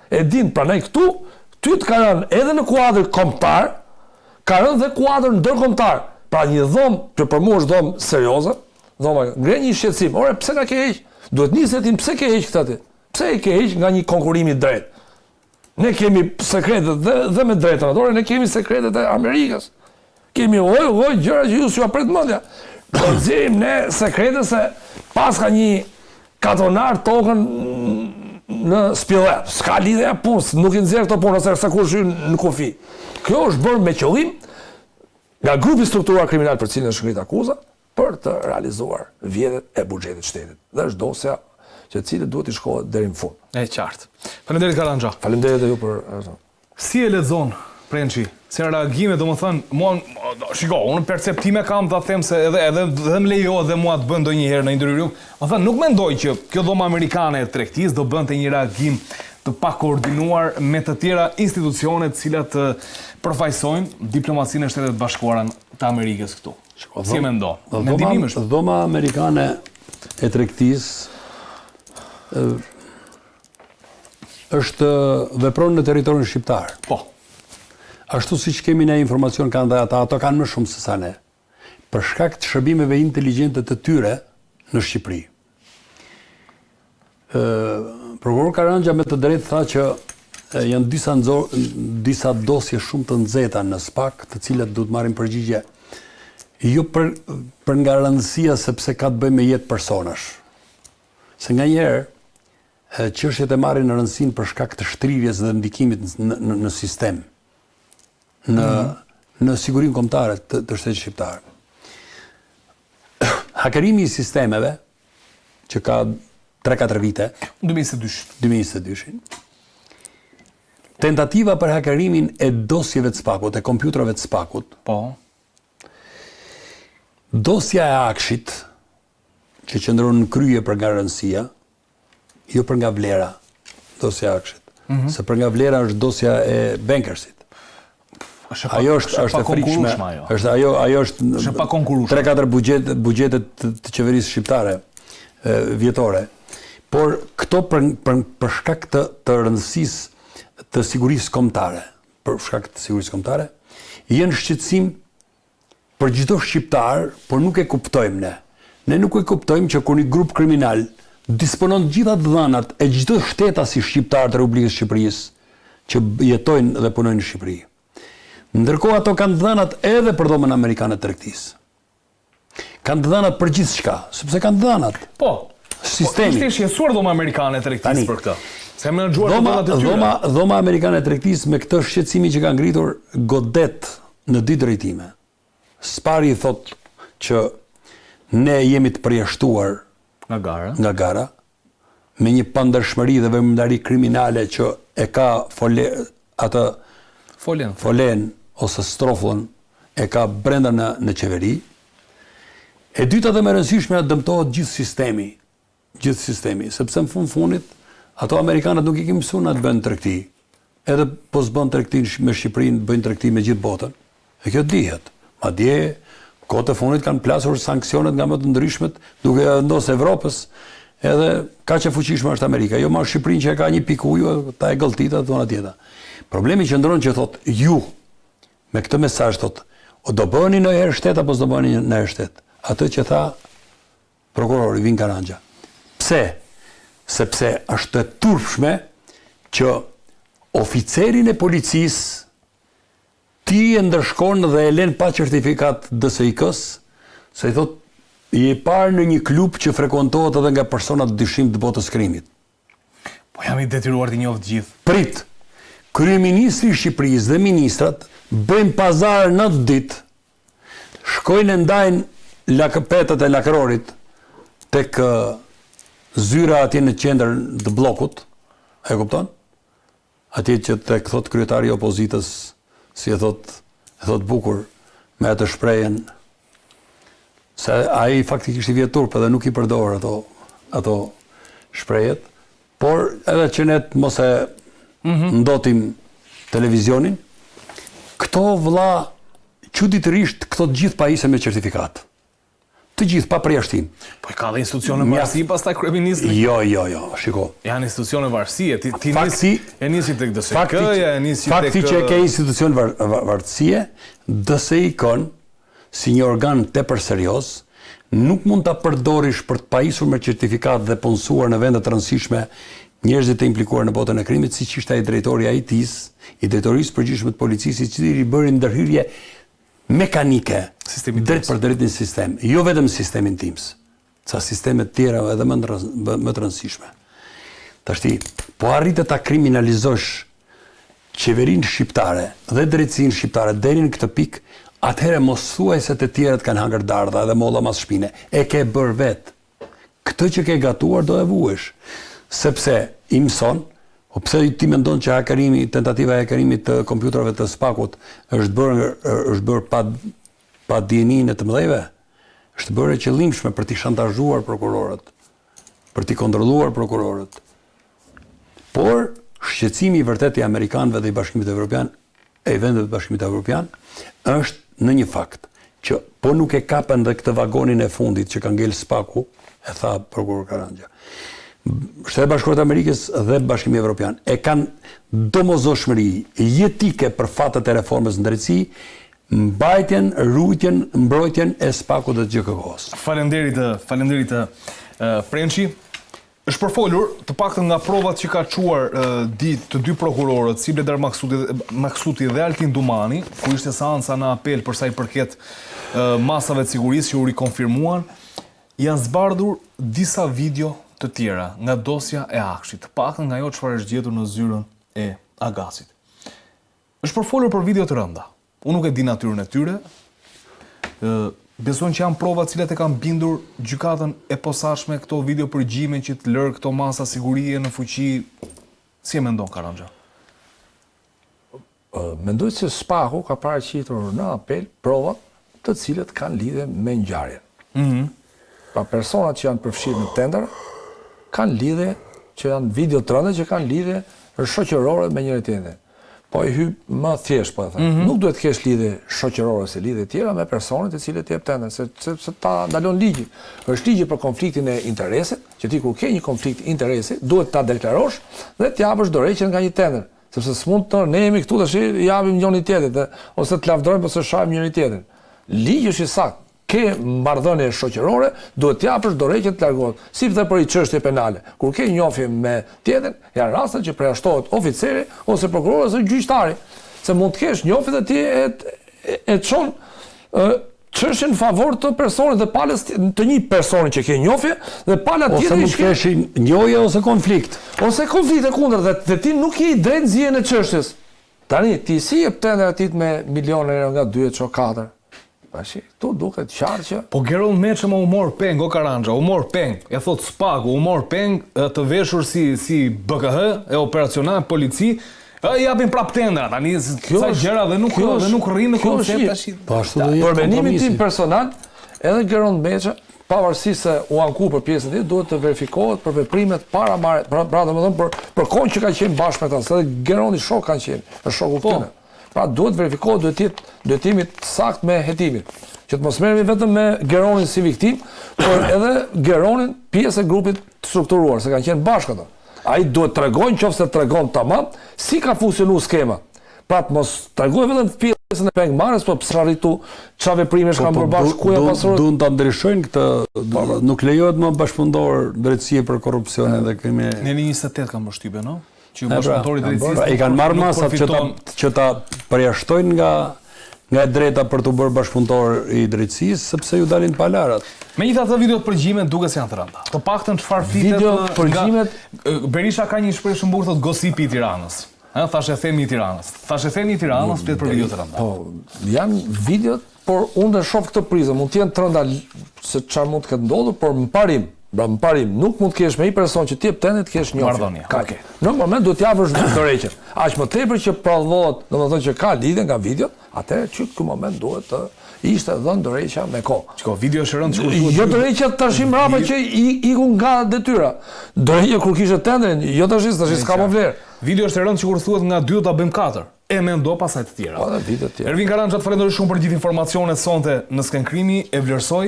Speaker 2: E din, pra ne këtu, ty të ka rënë edhe në kuadrë kombëtar, ka rënë dhe kuadrë ndërkombëtar. Pra një dhomë, që për mu është dhomë serioze, dhoma ngre një shqetësim. Ore, pse na ke heq? Duhet nisetin, pse ke heq këta ti? Pse e ke heq nga një konkurimi drejt? Ne kemi sekretet dhe me drejtën, ore, ne kemi sekretet e Amerikës. Kemi gjëra që ju s'ju apret mendja. Po nxjerrim ne sekretet se pas ka një katonar tokën në spillet, s'ka lidhje e punës, nuk i nxjerr këto punë se kur shyn në kufi. Kjo është bërë me qëllim nga grupi strukturuar kriminal për cilin është ngritur akuza për të realizuar vjedhjet e buxhetit shtetit. Dhe është dosja që cilët duhet i shkohet deri në fund.
Speaker 1: E qartë. Faleminderit Karanxha.
Speaker 2: Faleminderit edhe ju për
Speaker 1: Si e lexon Prençi? Si reagime, domethënë, shiko, unë perceptime kam ta them se edhe më lejohet dhe mua të bën ndonjëherë në ndërhyrje. Domethënë, nuk mendoj që kjo dhomë amerikane e tregtisë do bënte një reagim të pakoordinuar me të tjera institucione të cilat përfaqësojnë diplomacinë e Shtetet Bashkuara të Amerikës këtu. Si mendon? Mendimi im është
Speaker 3: dhoma amerikane e tregtisë është vepron në territorin shqiptar.
Speaker 1: Po.
Speaker 3: Ashtu siç kemi ne informacion kanë dhe ato kanë më shumë se sa ne. Për shkak të shërbimeve inteligjente të tyre në Shqipëri. Prokuror Karanxha me të drejtë tha që janë disa dosje shumë të nxehta në SPAK, të cilat duhet marrin përgjigje jo për nga rëndësia sepse ka të bëjë me jetë personash. Se nganjëherë çështjet e marrin në rëndësinë për shkak të shtrirjes dhe ndikimit në sistem. Në sigurinë kombëtare të shtetit shqiptar. Hakerimi i sistemeve, që ka 3-4 vite, 2022. Tentativa për hakerimin e dosjeve të SPAK-ut, e kompjuterave të SPAK-ut.
Speaker 1: Po.
Speaker 3: Dosja e Akshit, që qëndron në krye për nga rëndësia, jo për nga vlera, dosja e Akshit. Se për nga vlera është dosja e Bankersit. Ajo është e frikshme. Ajo është
Speaker 1: pa konkurrueshme.
Speaker 3: 3-4 buxhetet të qeverisë shqiptare vjetore. Por këto për shkak të rëndësisë të sigurisë kombëtare, janë shqetësim për çdo shqiptar, por nuk e kuptojmë ne. Ne nuk e kuptojmë që kur një grup kriminal disponon gjitha të dhënat e çdo shtetasi shqiptar të Republikës Shqipërisë që jetojnë dhe punojnë në Shqipëri. Ndërkohë ato kanë dhënat edhe për dhomën amerikane të tregtisë. Kanë dhënat për gjithçka, sepse kanë dhënat.
Speaker 1: Po.
Speaker 3: Sistemi.
Speaker 1: Ishte shqetësuar dhoma amerikane e tregtisë për këtë. Se menaxhuar dhënat e tyre.
Speaker 3: Dhoma amerikane e tregtisë me këtë shqetësimi që ka ngritur godet në dy drejtime. Spari thotë që ne jemi të përjashtuar nga gara, me një pandërshmëri dhe vëmendari kriminale që e ka folen ose strofullën e ka brenda në qeveri. E dyta dhe më rëndësishme dëmtohet gjithë sistemi, sepse në fundit ato amerikanët nuk i kemi mësuar na të bëjnë tregti. Edhe po s'bën tregti me Shqipërinë, bëjnë tregti me gjithë botën. E kjo dihet. Madje kohët e fundit kanë plasur sanksionet nga më të ndryshmet duke vendosur Evropës, edhe kaq e fuqishme është Amerika. Jo ma Shqipërinë që ka një pikë ujë, ta e gëlltita dhona tjetër. Problemi që ndron që thot ju me këtë mesazh thot o do bëni në herë shtet apo s'do bëni në herë shtet. Atë që tha prokurori Vin Karanxha. Pse? Sepse është e turpshme që oficerin e policisë ti e ndërshkon dhe e len pa certifikat DSIK-s, se i thot, i e parë në një klub që frekuentohet edhe nga personat dyshim të botës krimit.
Speaker 1: Po jam i detyruar të njoh të gjithë.
Speaker 3: Prit, kryeministri i Shqipërisë dhe ministrat bëjnë pazar në ditë, shkojnë e ndajnë petët e lakërorit tek zyra atje në qendër të bllokut, e kupton? Atje që tek thot kryetari i opozitës, si e thot bukur me atë shprehjen se ai faktikisht i vjet turp edhe nuk i përdor ato shprehjet, por edhe që ne mos e ndotim televizionin, këto vëlla çuditërisht këto të gjithë pajisën me certifikat. Të gjithë pa përjashtim.
Speaker 1: Po ka dhe institucione varësi pastaj kryeministri?
Speaker 3: Jo, shiko.
Speaker 1: Janë institucione varësie, e nisi tek DSIK, e nisi tek...
Speaker 3: Fakti që ke institucion varësie, DSIK-n, si një organ tepër serioz, nuk mund ta përdorish për të pajisur me certifikat dhe punësuar në vende të rëndësishme njerëzit e implikuar në botën e krimit, siç ishte ai drejtori i IT-s, i drejtorisë përgjithshme të policisë, i cili bëri ndërhyrje mekanike, drejt për drejt në sistem, jo vetëm sistemin TIMS, sa sistemet tjera edhe më të rëndësishme. Tashti, po arritet ta kriminalizosh qeverinë shqiptare dhe drejtsinë shqiptare deri në këtë pikë, atëherë mos thuaj se të tjerët kanë hangër dardha dhe molla mas shpine. E ke bërë vetë. Këtë që ke gatuar do e vuesh. Sepse i mëson, o pse ti mendon që tentativa e hackerimit të kompjuterave të Spakut është bërë pa dijenin e të mëdhejve? Është bërë e qëllimshme për t'i shantazhuar prokurorët, për t'i kontrolluar prokurorët. Por shqetësimi i vërtet i amerikanëve dhe i Bashkimit Evropian, e i vendeve të Bashkimit Evropian, është në një fakt që po nuk e kapen dhe këtë vagonin e fundit që ka ngel Spaku, e tha prokuror Karanja. Shtetet e Bashkuara të Amerikës dhe Bashkimi Evropian e kanë domosdoshmëri jetike për fatet e reformës në drejtësi, mbajtjen, rujtjen, mbrojtjen e Spakut dhe të GKK-s.
Speaker 1: Faleminderit Prençi. Është përfolur të paktën nga provat që ka çuar të dy prokurorët, Sibledar Maksuti dhe Altin Dumani, ku ishte seanca në apel për sa i përket masave të sigurisë që u rikonfirmuan, janë zbardhur disa video të tjera nga dosja e Akshit, të paktën nga ajo çfarë është gjetur në zyrën e Agasit. Është përfolur për video të rënda. Unë nuk e di natyrën e tyre. Besojnë që janë prova të cilat e kanë bindur gjykatën e posaçme këto video përgjime që të lërë këto masa sigurie në fuqi. Si e mendon Karanja?
Speaker 2: Mendoj se Spaku ka paraqitur në apel prova të cilat kanë lidhje me ngjarjen. Pra personat që janë përfshirë në tender kanë lidhje, që janë video të rënda që kanë lidhje shoqërore me njëri tjetrin. Po i hyp më thjesht, po e them. Nuk duhet të kesh lidhje shoqërore se lidhje tjera me personat e cilët jep tender, sepse ta ndalon ligji. Është ligji për konfliktin e interesit, që ti kur ke një konflikt interesi, duhet ta deklarosh dhe të japësh dorëheqjen nga një tender. Sepse s'mund të ne jemi këtu tash i japim njëri tjetrit ose të lavdrojmë ose shajmë njëri tjetrin. Ligji është i saktë. Ke marrëdhënie shoqërore, duhet të japësh dorëheqjen të largohet. Si dhe për i çështje penale. Kur ke njohje me tjetrin, janë rastet që përjashtohet oficeri ose prokurori ose gjyqtari, se mund të kesh njohje dhe ti e çon çështjen në favor të personit dhe palës të një personi që ke njohje dhe pala tjetër
Speaker 3: ose mund të kesh njohje ose konflikt.
Speaker 2: Ose konflikt e kundërt dhe ti nuk je i drejtë zgjedhjen e çështjes. Tani ti si jep tender atit me miliona euro nga 2 ço 4. Pashi, tu duket qartë që...
Speaker 1: Po Gerol Meçëm u mor peng, o Karanja, u mor peng, e thot Spaku, u mor peng të veshur si BKH, e operacional, polici, i japin prap tendera, tani sa gjëra dhe nuk rrinë në koncept tash.
Speaker 3: Po ashtu do jetë.
Speaker 2: Për mendimin tim personal, edhe Gerol Meçëm, pavarësisht se u anku për pjesën e tij, duhet të verifikohet për veprimet paramarrë, pra domethënë për kohën që ka qenë bashkë me ta, se Geroli shok kanë qenë, është shoku tyre. Pra duhet verifikohet, duhet jemi sakt me hetimin. Që të mos merremi vetëm me Geronin si viktim, por edhe Geronin pjesë e grupit të strukturuar, se kanë qenë bashkë ato. Ai duhet tregojnë, nëse tregon tamam, si ka funksionuar skema. Pra të mos tregojë vetëm pjesën e pengmarrjes, po pse arritu çfarë veprimesh kanë bërë bashkë, ku ja pasurën.
Speaker 3: Duan ta ndryshojnë këtë, nuk lejohet më bashkëpunëtor drejtësie për korrupsion dhe krime.
Speaker 1: Në 28 kanë bështype, no? Që bashkëpunëtori drejtësisë
Speaker 3: i kanë marrë masat që ta përjashtojnë nga nga e drejta për të bërë bashkëpunëtor i drejtësisë, sepse ju dalin palarat.
Speaker 1: Megjithatë videot përgjime duket se janë të rënda. Të paktën çfarë fitet
Speaker 2: Video përgjimet
Speaker 1: Berisha ka një shprehje shumë bukur, thotë gosipi i Tiranës. Thashë themi i Tiranës. Thashë themi i Tiranës flet për video të rënda.
Speaker 2: Po, janë videot, por unë dhe shoh këtë prizë, mund të jenë të rënda se çfarë mund të ketë ndodhur, por më parim, nuk mund të kesh me një person që ti jep tende të kesh njohje.
Speaker 1: Marrëdhënie.
Speaker 2: Okej. Në moment duhet t'japësh dorëheqjen. Aq më tepër që prodhohet, domethënë që ka lidhje nga videot, atëherë që ky moment duhet të ishte dhënë dorëheqja me kohë.
Speaker 1: Çka video është rënd çka
Speaker 2: Jo dorëheqja tash mbrapa që ikun nga detyra. Dorëheqja kur kishte tendën, jo tash s'ka më vlerë.
Speaker 1: Video është rënd që kur thuhet nga 2 ta bëjmë 4. E mendo pasaj të tjera.
Speaker 2: Po, dhe video të tjera.
Speaker 1: Ervin Karanxha, të falenderoj shumë për gjithë informacionet sonte në Sken Krimi, e vlerësoj.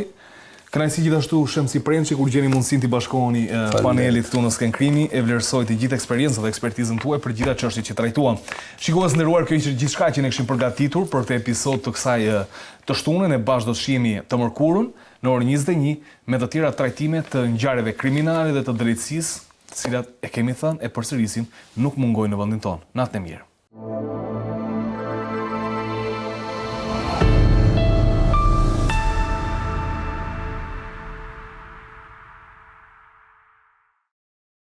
Speaker 1: Kënaqësi gjithashtu Shemsi Prençi kur gjeni mundësinë të bashkoheni panelit këtu në Sken Krimi, e vlerësoj të gjithë eksperiencën dhe ekspertizën tuaj për gjitha çështjet që trajtuam. Shikues nderuar, kjo ishte gjithçka që ne kishim përgatitur për këtë episod të kësaj të shtunën, e bashkë do të shihemi të mërkurën në orën 21 me të tjera trajtime të ngjarjeve kriminale dhe të drejtësisë, të cilat e kemi thënë e përsërisim, nuk mungojnë në vendin tonë. Natën e mirë.